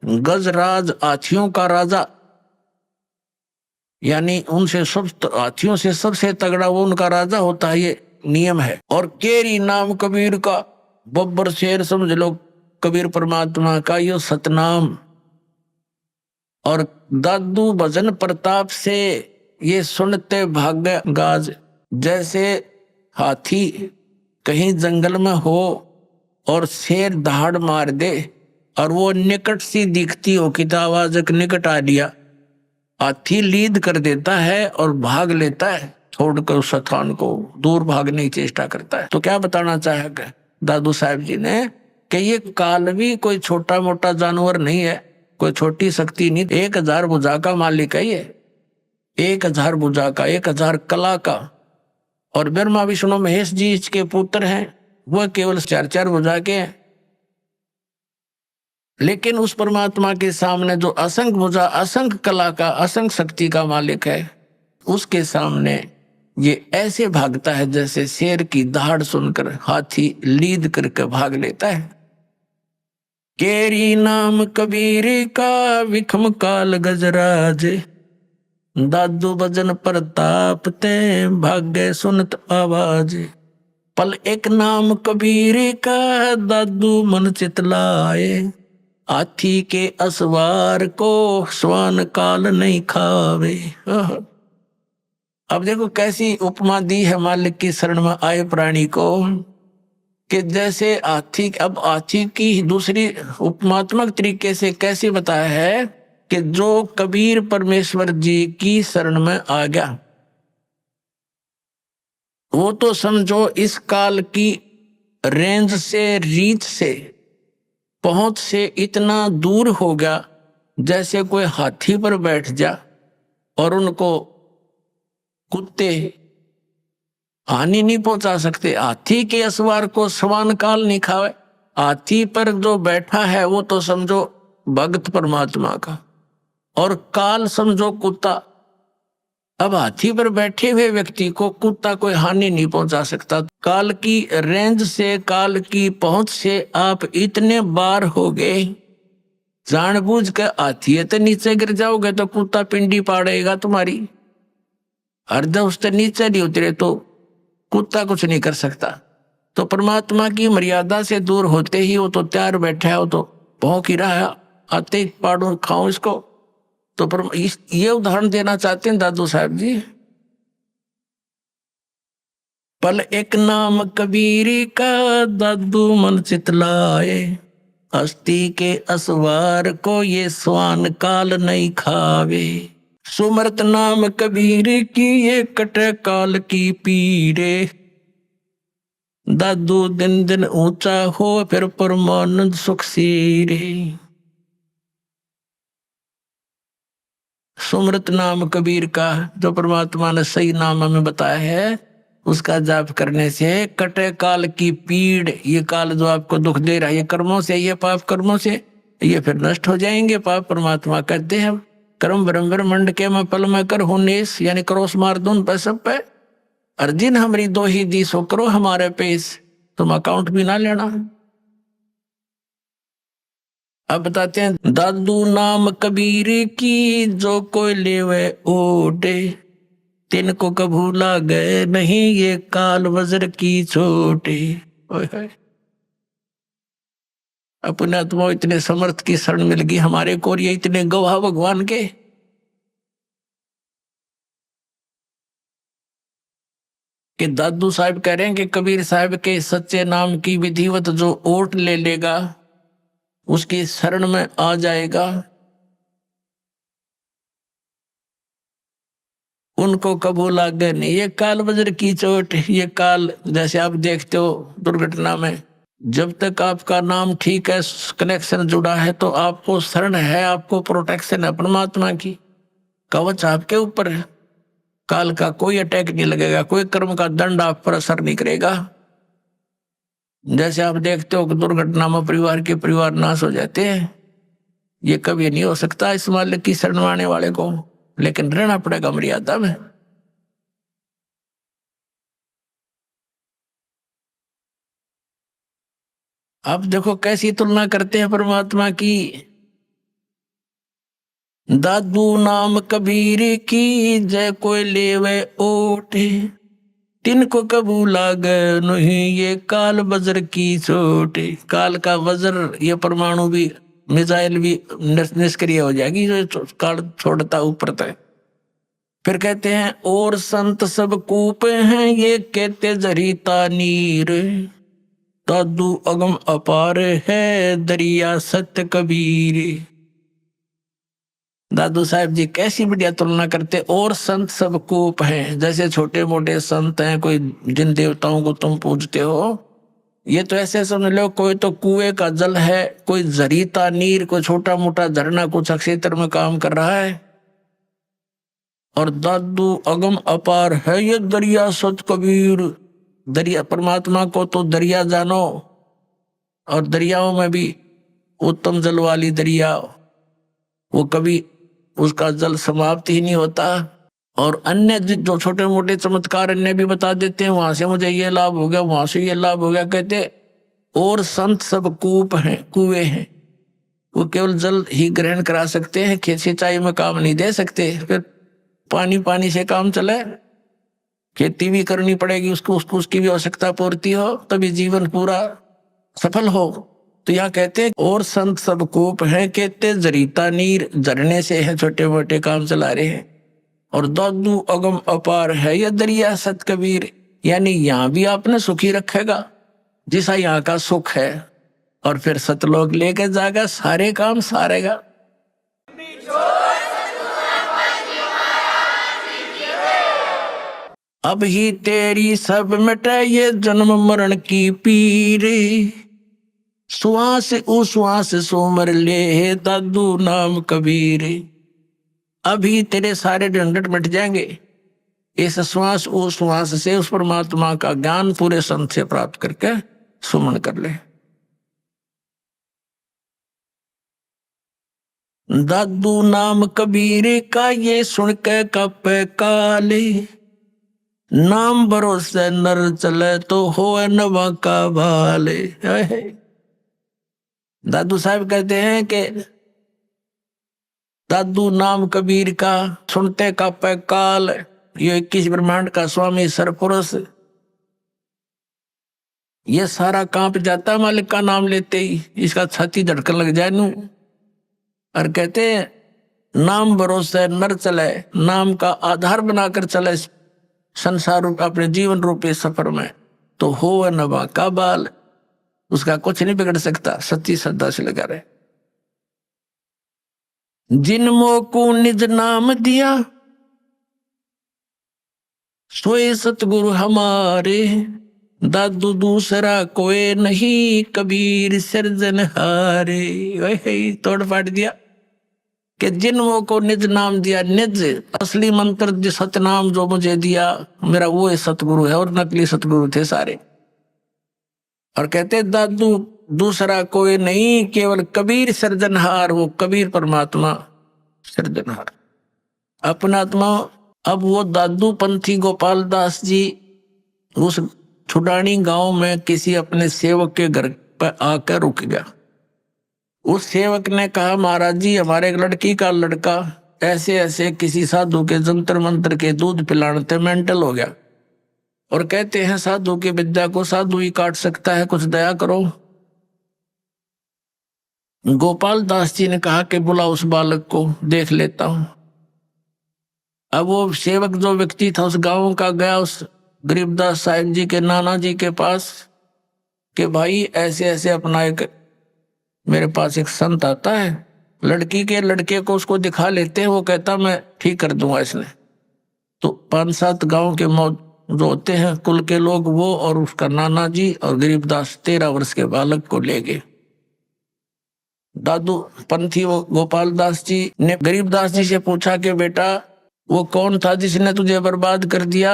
गजराज, हाथियों का राजा, यानी उनसे सब हाथियों से सबसे तगड़ा वो उनका राजा होता है, ये नियम है। और केरी नाम कबीर का, बब्बर शेर समझ लो कबीर परमात्मा का यो सतनाम। और दादू भजन प्रताप से ये सुनते भाग्य गाज। जैसे हाथी कहीं जंगल में हो और शेर दहाड़ मार दे और वो निकट सी दिखती हो कि आवाज निकट आ लिया, हाथी लीद कर देता है और भाग लेता है, छोड़कर उस स्थान को दूर भागने की चेष्टा करता है। तो क्या बताना चाहेगा दादू साहब जी ने कि ये काल भी कोई छोटा मोटा जानवर नहीं है, कोई छोटी शक्ति नहीं। 1000 भुजा का मालिक है ये, 1000 भुजा का, 1000 कला का। और ब्रह्मा विष्णु महेश जी इसके पुत्र हैं, वह केवल 4 भुजा के हैं। लेकिन उस परमात्मा के सामने जो असंख्य भुजा, असंख्य कला का, असंख्य शक्ति का मालिक है, उसके सामने ये ऐसे भागता है जैसे शेर की दहाड़ सुनकर हाथी लीद करके भाग लेता है। केरी नाम कबीर का विखम काल गजराज, दादू भजन प्रताप ते भाग्य सुनत आवाज। पल एक नाम कबीर का दादू मन चितलाए, हाथी के असवार को स्वान काल नहीं खावे। अब देखो कैसी उपमा दी है मालिक की शरण में आए प्राणी को, कि जैसे हाथी। अब हाथी की दूसरी उपमात्मक तरीके से कैसे बताया है कि जो कबीर परमेश्वर जी की शरण में आ गया, वो तो समझो इस काल की रेंज से, रीच से, पहुंच से इतना दूर हो गया जैसे कोई हाथी पर बैठ जा और उनको कुत्ते हानि नहीं पहुंचा सकते। हाथी के असवार को समान काल नहीं खावे। हाथी पर जो बैठा है वो तो समझो भक्त परमात्मा का, और काल समझो कुत्ता। अब हाथी पर बैठे हुए व्यक्ति को कुत्ता कोई हानि नहीं पहुंचा सकता। काल की रेंज से, काल की पहुंच से आप इतने बार हो गए, जानबूझ के हाथी तो नीचे गिर जाओगे तो कुत्ता पिंडी पाड़ेगा तुम्हारी। और जब उससे नीचे नहीं उतरे तो कुत्ता कुछ नहीं कर सकता। तो परमात्मा की मर्यादा से दूर होते ही वो तो तैयार बैठा है, वो तो भौंक ही रहा है, आते ही पाड़ो खाओ इसको। तो ये उदाहरण देना चाहते हैं दादू साहब जी। पल एक नाम कबीर का दादू मन चितलाए, हस्ती के असवार को ये स्वान काल नहीं खावे। सुमरत नाम कबीर की ये कटे काल की पीरे, दादू दिन दिन ऊंचा हो फिर परमानंद सुख सीरे। सुमरत नाम कबीर का, जो परमात्मा ने सही नाम हमें बताया है, उसका जाप करने से कटे काल की पीड़। ये काल जो आपको दुख दे रहा है, ये कर्मों से, ये पाप कर्मों से, ये फिर नष्ट हो जाएंगे। पाप परमात्मा कहते हैं कर्म ब्रह्मंड के मैं पल में कर हुनेस, यानी क्रोस मार दूं पे सब पे। अर्जिन हमारी दो ही दी सो करो हमारे पेश, तुम अकाउंट भी ना लेना। अब बताते हैं दादू नाम कबीर की जो कोई लेवे ओटे, तिनको कभू लागे नहीं ये काल वज्र की चोटे। अपने आत्मा इतने समर्थ की शरण मिल गई हमारे को, और ये इतने गवाह भगवान के। कि दादू साहब कह रहे हैं कि कबीर साहब के सच्चे नाम की विधिवत जो ओट ले लेगा, उसकी शरण में आ जाएगा, उनको कबू लागे नहीं ये काल वज्र की चोट। ये काल जैसे आप देखते हो दुर्घटना में, जब तक आपका नाम ठीक है, कनेक्शन जुड़ा है, तो आपको शरण है, आपको प्रोटेक्शन है परमात्मा की, कवच आपके ऊपर है। काल का कोई अटैक नहीं लगेगा, कोई कर्म का दंड आप पर असर नहीं करेगा। जैसे आप देखते हो कि दुर्घटना में परिवार नाश हो जाते हैं, ये कभी नहीं हो सकता इस मालिक की शरण आने वाले को, लेकिन रहना पड़ेगा मर्यादा में। अब देखो कैसी तुलना करते हैं परमात्मा की। दादू नाम कबीर की जय कोई लेवे ओटे, तिनको कबू लागे नहीं ये काल वज्र की चोटे। काल का वज्र, ये परमाणु भी, मिसाइल भी निष्क्रिय हो जाएगी जो काल छोड़ता ऊपर तक। फिर कहते हैं और संत सब कूप हैं ये कहते जरीता नीर, दादू अगम अपार है दरिया सत्य कबीर। दादू साहब जी कैसी बढ़िया तुलना करते। और संत सब कूप हैं, जैसे छोटे मोटे संत हैं, कोई जिन देवताओं को तुम पूजते हो, ये तो ऐसे समझ लो कोई तो कुएं का जल है, कोई जरीता नीर, कोई छोटा मोटा झरना कुछ क्षेत्र में काम कर रहा है। और दादू अगम अपार है ये दरिया सत कबीर। दरिया, परमात्मा को तो दरिया जानो, और दरियाओं में भी उत्तम जल वाली दरिया, वो कभी उसका जल समाप्त ही नहीं होता। और अन्य जो छोटे मोटे चमत्कार अन्य भी बता देते हैं, वहां से मुझे ये लाभ हो गया, वहां से ये लाभ हो गया। कहते और संत सब कूप हैं, कुएं हैं, वो केवल जल ही ग्रहण करा सकते हैं, खेत सिंचाई में काम नहीं दे सकते। फिर पानी से काम चले, खेती भी करनी पड़ेगी, उसको उसकी भी आवश्यकता पूर्ति हो, तभी जीवन पूरा सफल हो। तो यहाँ कहते हैं और संत सब कूप हैं, कहते जरीता नीर, झरने से है छोटे मोटे काम चला रहे हैं। और दादू अगम अपार है ये दरिया सत कबीर, यानी यहाँ भी आपने सुखी रखेगा जैसा यहाँ का सुख है, और फिर सतलोक लेके जाएगा, सारे काम सारेगा। अब ही तेरी सब मिटे ये जन्म मरण की पीर, श्वास उश्वास सोमर ले दादू नाम कबीर। अभी तेरे सारे झंझट मिट जाएंगे इस श्वास उश्वास से। उस परमात्मा का ज्ञान पूरे संत से प्राप्त करके सुमन कर ले। दादू नाम कबीर का ये सुन के कपे काले, नाम भरोसे नर चले तो हो नवा का भाले। दादू साहब कहते हैं कि दादू नाम कबीर का सुनते कपे काल। ये 21 ब्रह्मांड का स्वामी सरपुरुष, ये सारा कांप जाता मालिक का नाम लेते ही, इसका छाती धड़कन लग जाए नू। और कहते हैं नाम भरोसे नर चले, नाम का आधार बनाकर चले संसार रूप अपने जीवन रूपी सफर में तो हो नवा का बाल। उसका कुछ नहीं बिगड़ सकता, सच्ची श्रद्धा से लगा रहे। जिन मोह को निज नाम दिया सोए सतगुरु हमारे, दादू दूसरा कोई नहीं कबीर सिरजनहारे। वही तोड़ पाट दिया कि जिन वो को निज नाम दिया, निज असली मंत्र जो सतनाम जो मुझे दिया मेरा वो सतगुरु है, और नकली सतगुरु थे सारे। और कहते दादू दूसरा कोई नहीं केवल कबीर सृजनहार, वो कबीर परमात्मा सृजनहार अपना आत्मा। अब वो दादू पंथी गोपाल दास जी उस छुडानी गांव में किसी अपने सेवक के घर पर आकर रुक गया। उस सेवक ने कहा महाराज जी हमारे एक लड़की का लड़का ऐसे ऐसे किसी साधु के जंतर मंत्र के दूध पिलाने मेंटल हो गया, और कहते हैं साधु की विद्या को साधु ही काट सकता है, कुछ दया करो। गोपाल दास जी ने कहा कि बुला उस बालक को, देख लेता हूं। अब वो सेवक जो व्यक्ति था उस गांव का गया उस गरीबदास साहिब जी के नाना जी के पास कि भाई ऐसे ऐसे अपना एक मेरे पास एक संत आता है, लड़की के लड़के को उसको दिखा लेते हैं, वो कहता मैं ठीक कर दूंगा इसने। तो 5-7 गांव के जो होते हैं कुल के लोग, वो और उसका नाना जी और गरीबदास 13 वर्ष के बालक को ले गए। दादू पंथी वो गोपाल दास जी ने गरीबदास जी से पूछा कि बेटा वो कौन था जिसने तुझे बर्बाद कर दिया,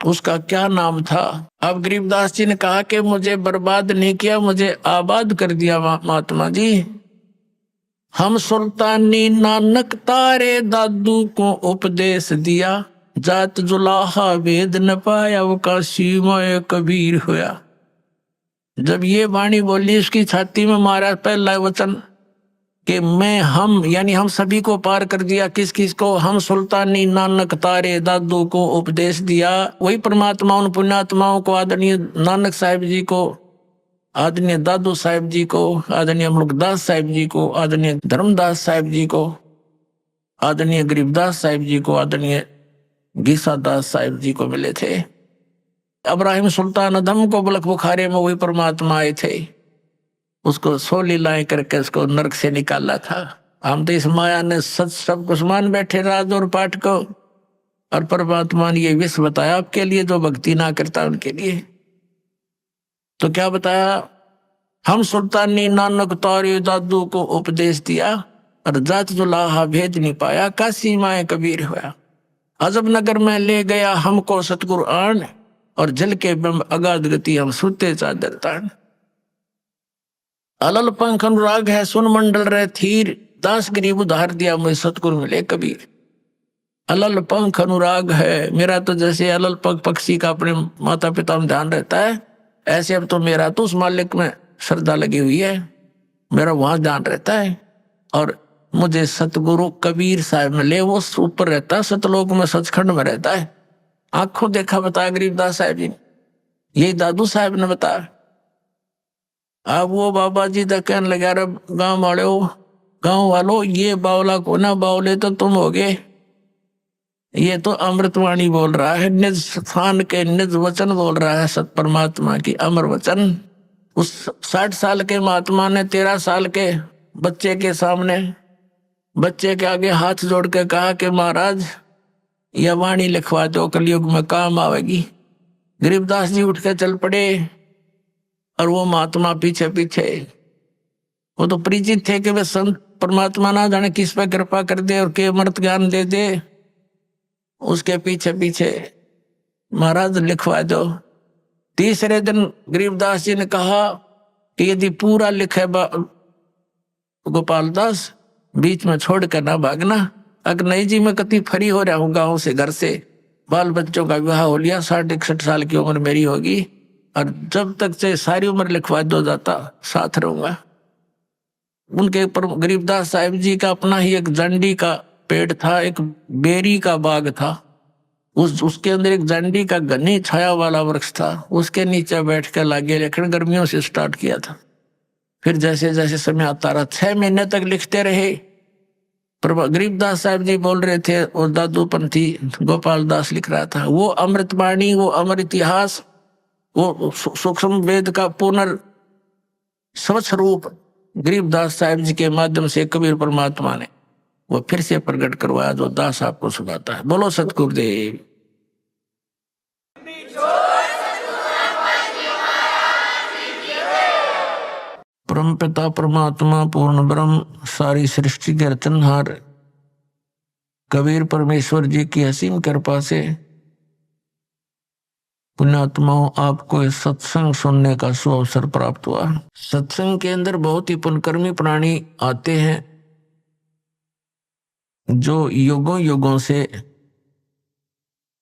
उसका क्या नाम था। अब गरीबदास जी ने कहा कि मुझे बर्बाद नहीं किया, मुझे आबाद कर दिया महात्मा जी। हम सुल्तानी नानक तारे दादू को उपदेश दिया, जात जुलाहा वेद न पाया वो काशी में कबीर होया। जब ये वाणी बोली उसकी छाती में मारा पहला वचन कि मैं हम यानी हम सभी को पार कर दिया। किस किस को? हम सुल्तानी नानक तारे दादू को उपदेश दिया। वही परमात्मा उन पुण्यात्माओं को, आदरणीय नानक साहिब जी को, आदरणीय दादू साहिब जी को, आदरणीय मुल्कदास साहिब जी को, आदरणीय धर्मदास साहिब जी को, आदरणीय गरीबदास साहिब जी को, आदरणीय गीसा दास साहिब जी को मिले थे। अब्राहिम सुल्तान अदम को बलख बुखारे में वही परमात्मा आए थे, उसको 100 लीलाएं करके उसको नरक से निकाला था। हम तो इस माया ने सच सब कुछ मान बैठे राज और पाठ को, और परमात्मा ने ये विष बताया आपके लिए जो भक्ति ना करता उनके लिए। तो क्या बताया? हम सुल्तानी नानक तारे दादू को उपदेश दिया, और जात जुलाहा भेद नहीं पाया, काशी माए कबीर हुआ। अजब नगर में ले गया हमको सतगुरु आन, और जल के ब्रह्म अगाध गति हम सुते चादर तान। अलल पंख अनुराग है सुन मंडल रहे थीर, दास गरीब उधार दिया मुझे सतगुरु मिले कबीर। अलल पंख अनुराग है मेरा, तो जैसे अलल पंख पक्षी का अपने माता पिता में ध्यान रहता है, ऐसे अब तो मेरा तो उस मालिक में श्रद्धा लगी हुई है, मेरा वहां ध्यान रहता है। और मुझे सतगुरु कबीर साहब मिले, वो ऊपर रहता है सतलोक में, सचखंड में रहता है। आंखों देखा बताया गरीबदास साहब जी ने, यही दादू साहब ने बताया। अब वो बाबा जी तक कहने लगा रहे गांव वालों ये बावला को ना बावले तो तुम हो गए। ये तो अमृतवाणी बोल रहा है, निज स्थान के निज वचन बोल रहा है, सत परमात्मा की अमर वचन। उस 60 साल के महात्मा ने 13 साल के बच्चे के सामने, बच्चे के आगे हाथ जोड़ के कहा कि महाराज यह वाणी लिखवा दो, कलयुग में काम आवेगी। गरीबदास जी उठ के चल पड़े, और वो महात्मा पीछे पीछे। वो तो परिचित थे कि वे संत परमात्मा ना जाने किस पे कृपा कर दे और के अमृत ज्ञान दे दे। उसके पीछे पीछे महाराज लिखवा दो। तीसरे दिन गरीबदास जी ने कहा कि यदि पूरा लिखे गोपाल दास, बीच में छोड़ कर ना भागना। अगर नहीं जी, मैं कति फरी हो रहा हूँ गाँव से, घर से, बाल बच्चों का विवाह हो लिया, 60-61 साल की उम्र मेरी होगी, और जब तक से सारी उम्र लिखवा दो जाता साथ रहूंगा। उनके ऊपर गरीबदास साहिब जी का अपना ही एक जंडी का पेड़ था, एक बेरी का बाग था, उसके अंदर एक जंडी का घनी छाया वाला वृक्ष था। उसके नीचे बैठ कर लागे लेखन गर्मियों से स्टार्ट किया था। फिर जैसे जैसे समय आता रहा, 6 महीने तक लिखते रहे। गरीबदास साहब जी बोल रहे थे और दादू पंथी गोपाल दास लिख रहा था। वो अमृतवाणी, वो अमर इतिहास, वो सूक्ष्म वेद का स्वच्छ रूप गरीबदास साहब जी के माध्यम से कबीर परमात्मा ने वो फिर से प्रकट करवाया, जो दास आपको सुनाता है। बोलो सतगुरुदेव। परम पिता परमात्मा पूर्ण ब्रह्म सारी सृष्टि के रचनहार कबीर परमेश्वर जी की असीम कृपा से पुण्यात्माओं आपको इस सत्संग सुनने का सुअवसर प्राप्त हुआ। सत्संग के अंदर बहुत ही पुण्यकर्मी प्राणी आते हैं जो युगों युगों से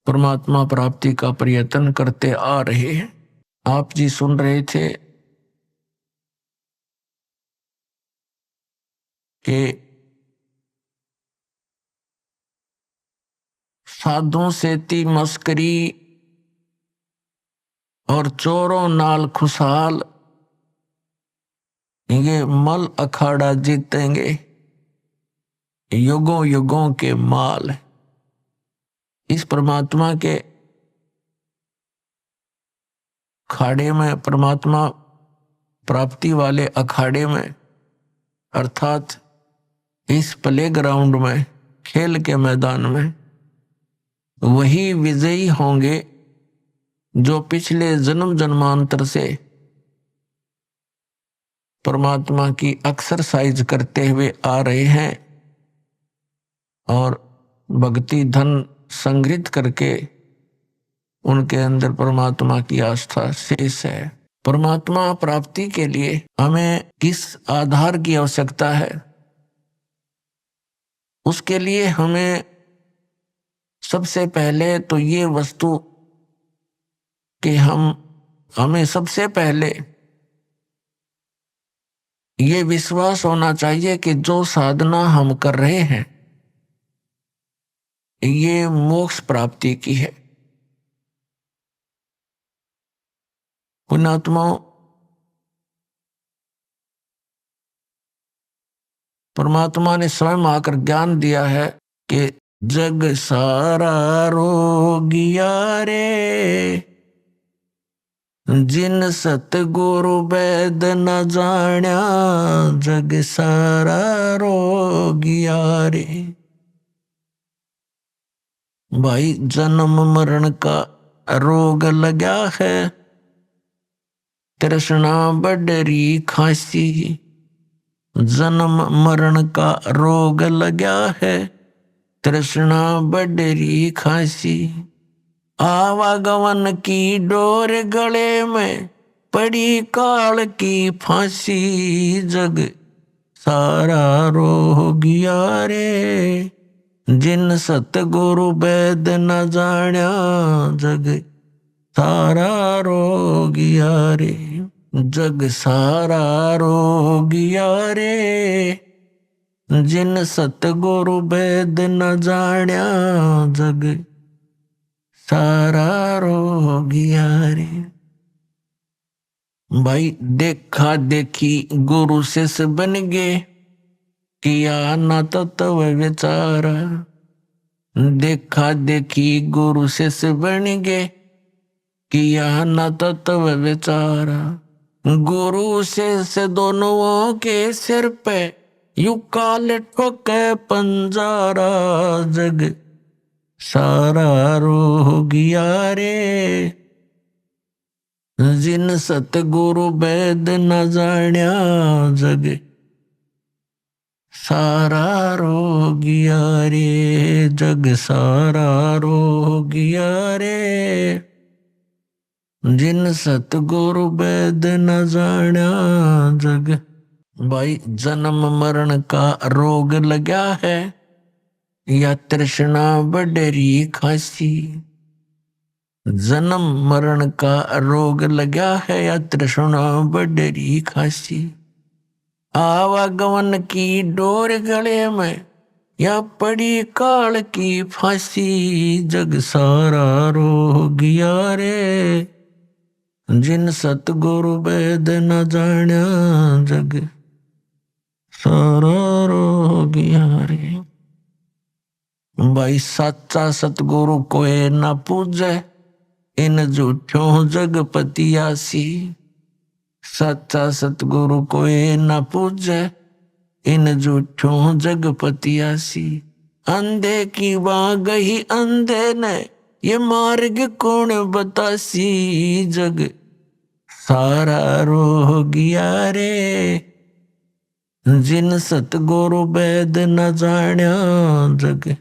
परमात्मा प्राप्ति का प्रयत्न करते आ रहे हैं। आप जी सुन रहे थे कि साधुओं से ती मस्करी और चोरों नाल खुशहाल, ये मल अखाड़ा जीतेंगे, युगों युगों के माल। इस परमात्मा के खाड़े में, परमात्मा प्राप्ति वाले अखाड़े में, अर्थात इस प्ले ग्राउंड में, खेल के मैदान में, वही विजयी होंगे जो पिछले जन्म जन्मांतर से परमात्मा की एक्सरसाइज करते हुए आ रहे हैं और भक्ति धन संग्रहित करके उनके अंदर परमात्मा की आस्था शेष है। परमात्मा प्राप्ति के लिए हमें किस आधार की आवश्यकता है? उसके लिए हमें सबसे पहले तो ये वस्तु कि हमें सबसे पहले ये विश्वास होना चाहिए कि जो साधना हम कर रहे हैं ये मोक्ष प्राप्ति की है। पुण्यात्माओं, परमात्मा ने स्वयं आकर ज्ञान दिया है कि जग सारा रोगिया रे, जिन सतगुरु वेद न जाण्या, जग सारा रोगिया रे। भाई जन्म मरण का रोग लगा है, तृष्णा बडरी खांसी, जन्म मरण का रोग लगा है, तृष्णा बडरी खांसी। आवागमन की डोर गले में, पड़ी काल की फांसी, जग सारा रोगिया रे, जिन सतगुरु वेद न जाण्या, जग सारा रोगिया रे, जग सारा रोगिया रे, जिन सतगुरु वेद न जाण्या, जग सारा रोगिया रे। भाई देखा देखी गुरु शिष्य बन गए, किया न तत्व विचारा। देखा देखी गुरु शिष्य बन गए, किया न तत्व विचारा। गुरु शिष्य दोनों के सिर पे यू काल ठोके पंजारा, जग सारा रोगिया रे, जिन सतगुरु वेद न जाण्या जग सारा रोगिया रे, जग सारा रोगिया रे। जिन सतगुरु वेद न जाण्या जग। भाई जन्म मरण का रोग लगा है या तृष्णा बडरी खासी। जन्म मरण का रोग लगा है या तृष्णा बडरी खासी। आवागमन की डोर गले में या पड़ी काल की फांसी। जग सारा रोगिया रे, जिन सतगुरु वेद न जाण्या जग सारा रोगिया रे। भाई सच्चा सतगुरु कोई न पूजे, इन झूठों जगपति आसी। सच्चा सतगुरु कोई न पूजे, इन झूठों जगपति आसी। अंधे की बाग ही अंधे ने, ये मार्ग कौन बतासी। जग सारा रोगिया रे, जिन सतगुरु वेद न जाण्या जग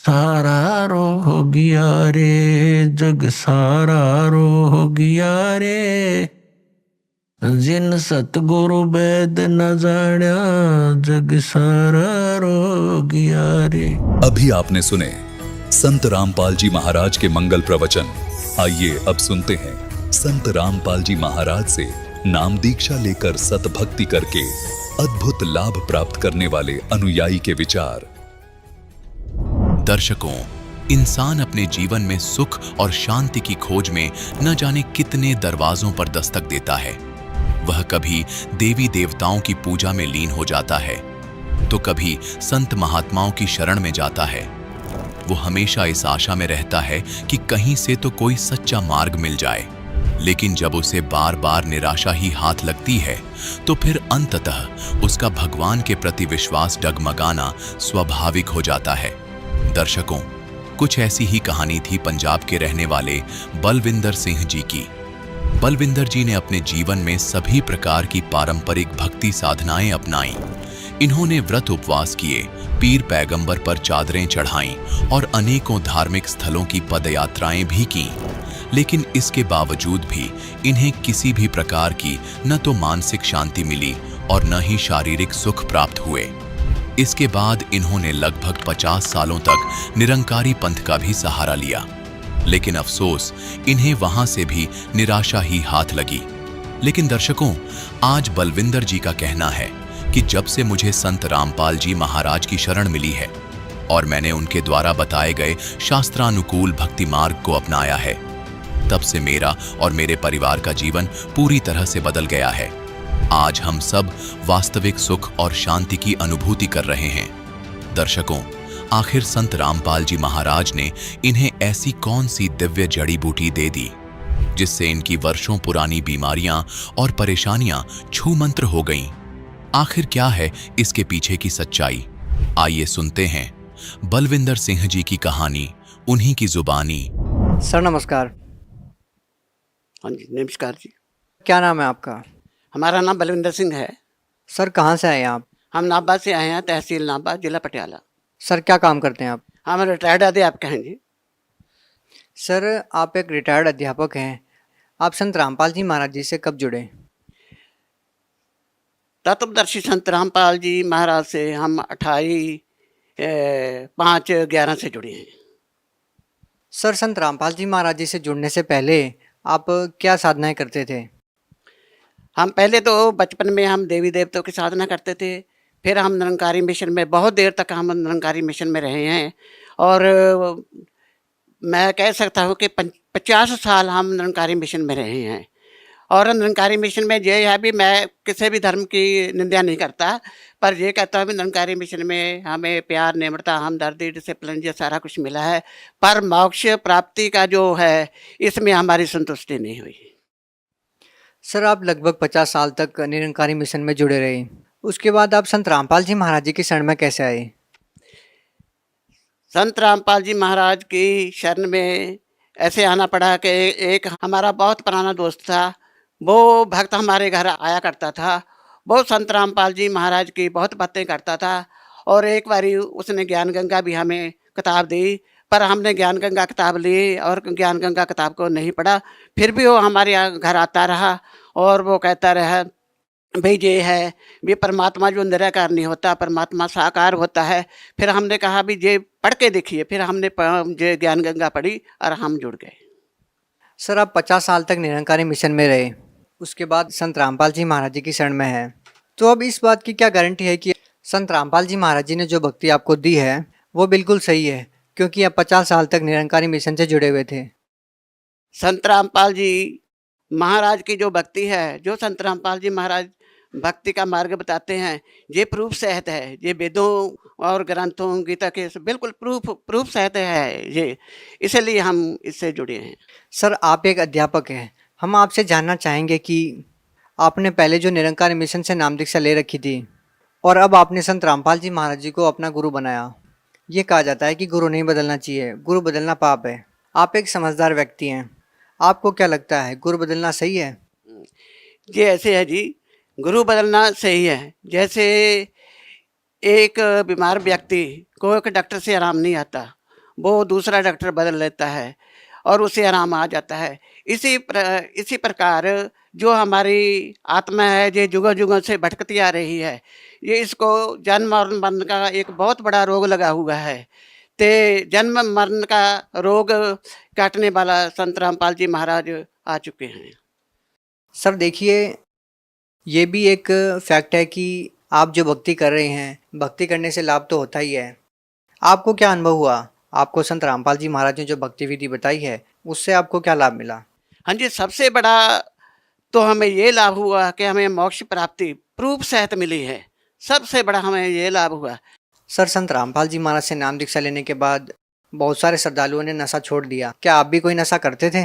सारा रोगिया रे। जग सारा रोगिया रे, जिन सतगुरु वेद न जाण्या जग सारा रोगिया रे। अभी आपने सुने संत रामपाल जी महाराज के मंगल प्रवचन। आइए अब सुनते हैं संत रामपाल जी महाराज से नाम दीक्षा लेकर सतभक्ति करके अद्भुत लाभ प्राप्त करने वाले अनुयायी के विचार। दर्शकों, इंसान अपने जीवन में सुख और शांति की खोज में न जाने कितने दरवाजों पर दस्तक देता है। वह कभी देवी देवताओं की पूजा में लीन हो जाता है, तो कभी संत महात्माओं की शरण में जाता है। वो हमेशा इस आशा में रहता है कि कहीं से तो कोई सच्चा मार्ग मिल जाए, लेकिन जब उसे बार बार निराशा ही हाथ लगती है, तो फिर अंततः उसका भगवान के प्रति विश्वास डगमगाना स्वाभाविक हो जाता है। दर्शकों, कुछ ऐसी ही कहानी थी पंजाब के रहने वाले बलविंदर सिंह जी की। बलविंदर जी ने अपने जीवन में सभी प्रकार की पारंपरिक भक्ति साधनाएं अपनाई। इन्होंने व्रत उपवास किए, पीर पैगंबर पर चादरें चढ़ाईं और अनेकों धार्मिक स्थलों की पदयात्राएं भी की। लेकिन इसके बावजूद भी इन्हें किसी भी प्रकार की न तो मानसिक शांति मिली और न ही शारीरिक सुख प्राप्त हुए। इसके बाद इन्होंने लगभग 50 सालों तक निरंकारी पंथ का भी सहारा लिया, लेकिन अफसोस इन्हें वहां से भी निराशा ही हाथ लगी। लेकिन दर्शकों, आज बलविंदर जी का कहना है कि जब से मुझे संत रामपाल जी महाराज की शरण मिली है और मैंने उनके द्वारा बताए गए शास्त्रानुकूल भक्ति मार्ग को अपनाया है, तब से मेरा और मेरे परिवार का जीवन पूरी तरह से बदल गया है। आज हम सब वास्तविक सुख और शांति की अनुभूति कर रहे हैं। दर्शकों, आखिर संत रामपाल जी महाराज ने इन्हें ऐसी कौन सी दिव्य जड़ी बूटी दे दी जिससे इनकी वर्षों पुरानी बीमारियां और परेशानियां छूमंत्र हो गईं? आखिर क्या है इसके पीछे की सच्चाई? आइए सुनते हैं बलविंदर सिंह जी की कहानी, उन्हीं की जुबानी। सर नमस्कार। हाँ जी, नमस्कार जी। क्या नाम है आपका? हमारा नाम बलविंदर सिंह है। सर कहाँ से आए हैं आप? हम नाभा से आए हैं, तहसील नाभा, जिला पटियाला। सर क्या काम करते हैं आप? हम रिटायर्ड अध्यापक हैं जी। सर आप एक रिटायर्ड अध्यापक हैं, आप संत रामपाल जी महाराज जी से कब जुड़े? तत्वदर्शी संत रामपाल जी महाराज से हम 28/5/11 से जुड़े हैं। सर संत रामपाल जी महाराज जी से जुड़ने से पहले आप क्या साधनाएं करते थे? हम पहले तो बचपन में हम देवी देवताओं की साधना करते थे, फिर हम निरंकारी मिशन में बहुत देर तक हम निरंकारी मिशन में रहे हैं, और मैं कह सकता हूँ कि 50 साल हम निरंकारी मिशन में रहे हैं। और निरंकारी मिशन में ये है भी, मैं किसी भी धर्म की निंदा नहीं करता, पर ये कहता हूँ भी निरंकारी मिशन में हमें प्यार, निम्रता, हमदर्दी, डिसिप्लिन ये सारा कुछ मिला है, पर मोक्ष प्राप्ति का जो है इसमें हमारी संतुष्टि नहीं हुई। सर आप लगभग 50 साल तक निरंकारी मिशन में जुड़े रहे, उसके बाद आप संत रामपाल जी महाराज जी की शरण में कैसे आए? संत रामपाल जी महाराज की शरण में ऐसे आना पड़ा कि एक हमारा बहुत पुराना दोस्त था, वो भक्त हमारे घर आया करता था। वो संत रामपाल जी महाराज की बहुत बातें करता था और एक बारी उसने ज्ञान गंगा भी हमें किताब दी, पर हमने ज्ञान गंगा किताब ली और ज्ञान गंगा किताब को नहीं पढ़ा। फिर भी वो हमारे यहाँ घर आता रहा और वो कहता रहा, भई ये है, ये परमात्मा जो निराकार नहीं होता, परमात्मा साकार होता है। फिर हमने कहा भी ये पढ़ के देखिए, फिर हमने ये ज्ञान गंगा पढ़ी और हम जुड़ गए। सर आप 50 साल तक निरंकारी मिशन में रहे, उसके बाद संत रामपाल जी महाराज जी की शरण में है, तो अब इस बात की क्या गारंटी है कि संत रामपाल जी महाराज जी ने जो भक्ति आपको दी है वो बिल्कुल सही है, क्योंकि आप 50 साल तक निरंकारी मिशन से जुड़े हुए थे। संत रामपाल जी महाराज की जो भक्ति है, जो संत रामपाल जी महाराज भक्ति का मार्ग बताते हैं, ये प्रूफ सहित है। ये वेदों और ग्रंथों गीता के बिल्कुल प्रूफ सहित है ये, इसलिए हम इससे जुड़े हैं। सर आप एक अध्यापक हैं, हम आपसे जानना चाहेंगे कि आपने पहले जो निरंकारी मिशन से नाम दीक्षा ले रखी थी और अब आपने संत रामपाल जी महाराज जी को अपना गुरु बनाया। ये कहा जाता है कि गुरु नहीं बदलना चाहिए, गुरु बदलना पाप है। आप एक समझदार व्यक्ति हैं, आपको क्या लगता है गुरु बदलना सही है? ये ऐसे है जी, गुरु बदलना सही है। जैसे एक बीमार व्यक्ति को एक डॉक्टर से आराम नहीं आता, वो दूसरा डॉक्टर बदल लेता है और उसे आराम आ जाता है। इसी प्रकार जो हमारी आत्मा है, ये जुगों जुगों से भटकती आ रही है, ये इसको जन्म और मरण का एक बहुत बड़ा रोग लगा हुआ है। ते जन्म मरण का रोग काटने वाला संत रामपाल जी महाराज आ चुके हैं। सर देखिए, ये भी एक फैक्ट है कि आप जो भक्ति कर रहे हैं, भक्ति करने से लाभ तो होता ही है। आपको क्या अनुभव हुआ? आपको संत रामपाल जी महाराज ने जो भक्ति विधि बताई है उससे आपको क्या लाभ मिला? हाँ जी, सबसे बड़ा तो हमें ये लाभ हुआ कि हमें मोक्ष प्राप्ति प्रूफ सहित मिली है। सबसे बड़ा हमें ये लाभ हुआ। सर संत रामपाल जी महाराज से नाम दीक्षा लेने के बाद बहुत सारे श्रद्धालुओं ने नशा छोड़ दिया, क्या आप भी कोई नशा करते थे?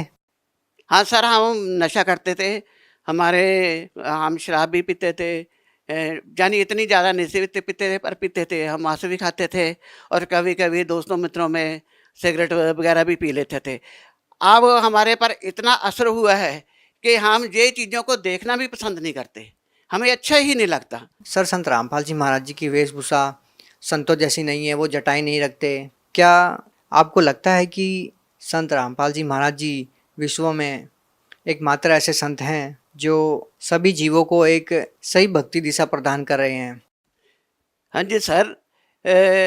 हाँ सर, हम नशा करते थे। हम शराब भी पीते थे, यानी इतनी ज़्यादा नहीं पीते थे, पर पीते थे। हम मांस भी खाते थे और कभी कभी दोस्तों मित्रों में सिगरेट वगैरह भी पी लेते थे। अब हमारे पर इतना असर हुआ है कि हम ये चीज़ों को देखना भी पसंद नहीं करते, हमें अच्छा ही नहीं लगता। सर संत रामपाल जी महाराज जी की वेशभूषा संतों जैसी नहीं है, वो जटाएं नहीं रखते। क्या आपको लगता है कि संत रामपाल जी महाराज जी विश्व में एकमात्र ऐसे संत हैं जो सभी जीवों को एक सही भक्ति दिशा प्रदान कर रहे हैं? हाँ जी सर,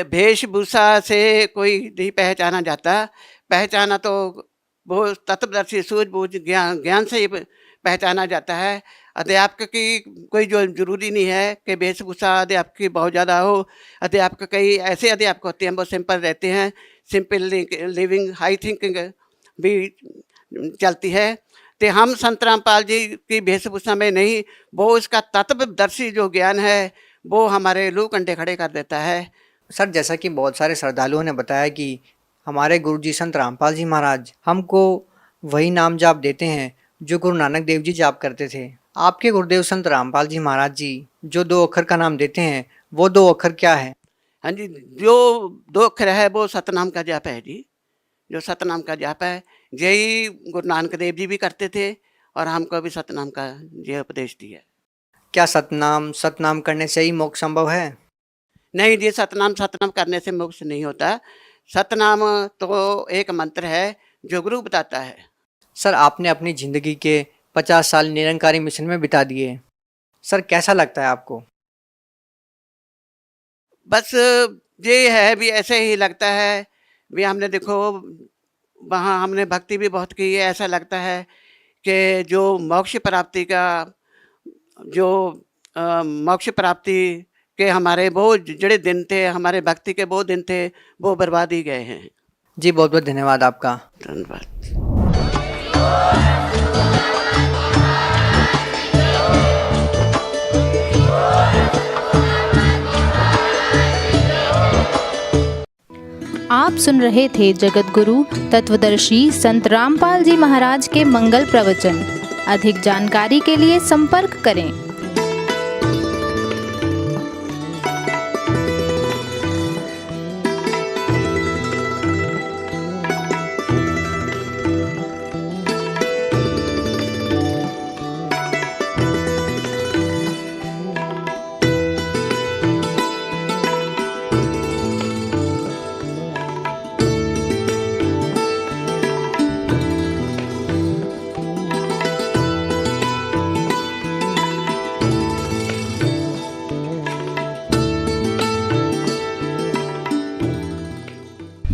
वेशभूषा से कोई नहीं पहचाना जाता। पहचाना तो वो तत्वदर्शी सूझबूझ ज्ञान से ही पहचाना जाता है। अध्यापक की कोई जो जरूरी नहीं है कि वेशभूषा अध्यापक की बहुत ज़्यादा हो। अध्यापक कई ऐसे अध्यापक होते हैं, वो सिंपल रहते हैं। सिंपल लिविंग हाई थिंकिंग भी चलती है। तो हम संत रामपाल जी की वेशभूषा में नहीं, वो उसका तत्वदर्शी जो ज्ञान है वो हमारे लू कंडे खड़े कर देता है। सर जैसा कि बहुत सारे श्रद्धालुओं ने बताया कि हमारे गुरुजी संत रामपाल जी महाराज हमको वही नाम जाप देते हैं जो गुरु नानक देव जी जाप करते थे। आपके गुरुदेव संत रामपाल जी महाराज जी जो 2 अक्षर का नाम देते हैं, वो 2 अक्षर क्या है? हाँ जी, जो 2 अक्षर है वो सतनाम का जाप है जी। जो सतनाम का जाप है, यही गुरु नानक देव जी भी करते थे और हमको भी सतनाम का ये उपदेश दिया। क्या सतनाम करने से ही मोक्ष संभव है? नहीं जी, सतनाम करने से मोक्ष नहीं होता। सतनाम तो एक मंत्र है जो गुरु बताता है। सर आपने अपनी ज़िंदगी के 50 साल निरंकारी मिशन में बिता दिए, सर कैसा लगता है आपको? बस ये है भी, ऐसे ही लगता है भी। हमने देखो वहाँ हमने भक्ति भी बहुत की है। ऐसा लगता है कि जो मोक्ष प्राप्ति के हमारे वो जड़े दिन थे, हमारे भक्ति के वो दिन थे, वो बर्बाद ही गए हैं। जी बहुत बहुत धन्यवाद आपका। धन्यवाद। आप सुन रहे थे जगत गुरु तत्वदर्शी संत रामपाल जी महाराज के मंगल प्रवचन। अधिक जानकारी के लिए संपर्क करें।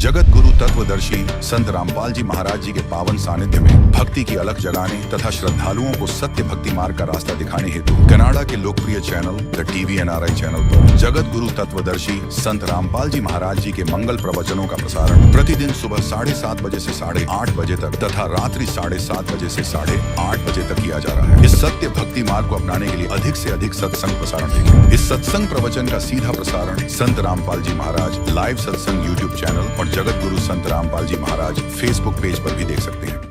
जगत गुरु तत्वदर्शी संत रामपाल जी महाराज जी के पावन सानिध्य में भक्ति की अलख जगाने तथा श्रद्धालुओं को सत्य भक्ति मार्ग का रास्ता दिखाने हेतु कनाडा के लोकप्रिय channel the TV NRI channel पर जगत गुरु तत्वदर्शी संत रामपाल जी महाराज जी के मंगल प्रवचनों का प्रसारण प्रतिदिन सुबह 7:30 बजे से 8:30 बजे तक तथा रात्रि 7:30 बजे से 8:30 बजे तक किया जा रहा है। इस सत्य भक्ति मार्ग को अपनाने के लिए अधिक से अधिक सत्संग प्रसारण देखें। इस सत्संग प्रवचन का सीधा प्रसारण संत रामपाल जी महाराज लाइव सत्संग YouTube चैनल और जगत गुरु संत रामपाल जी महाराज Facebook पेज पर भी देख सकते हैं।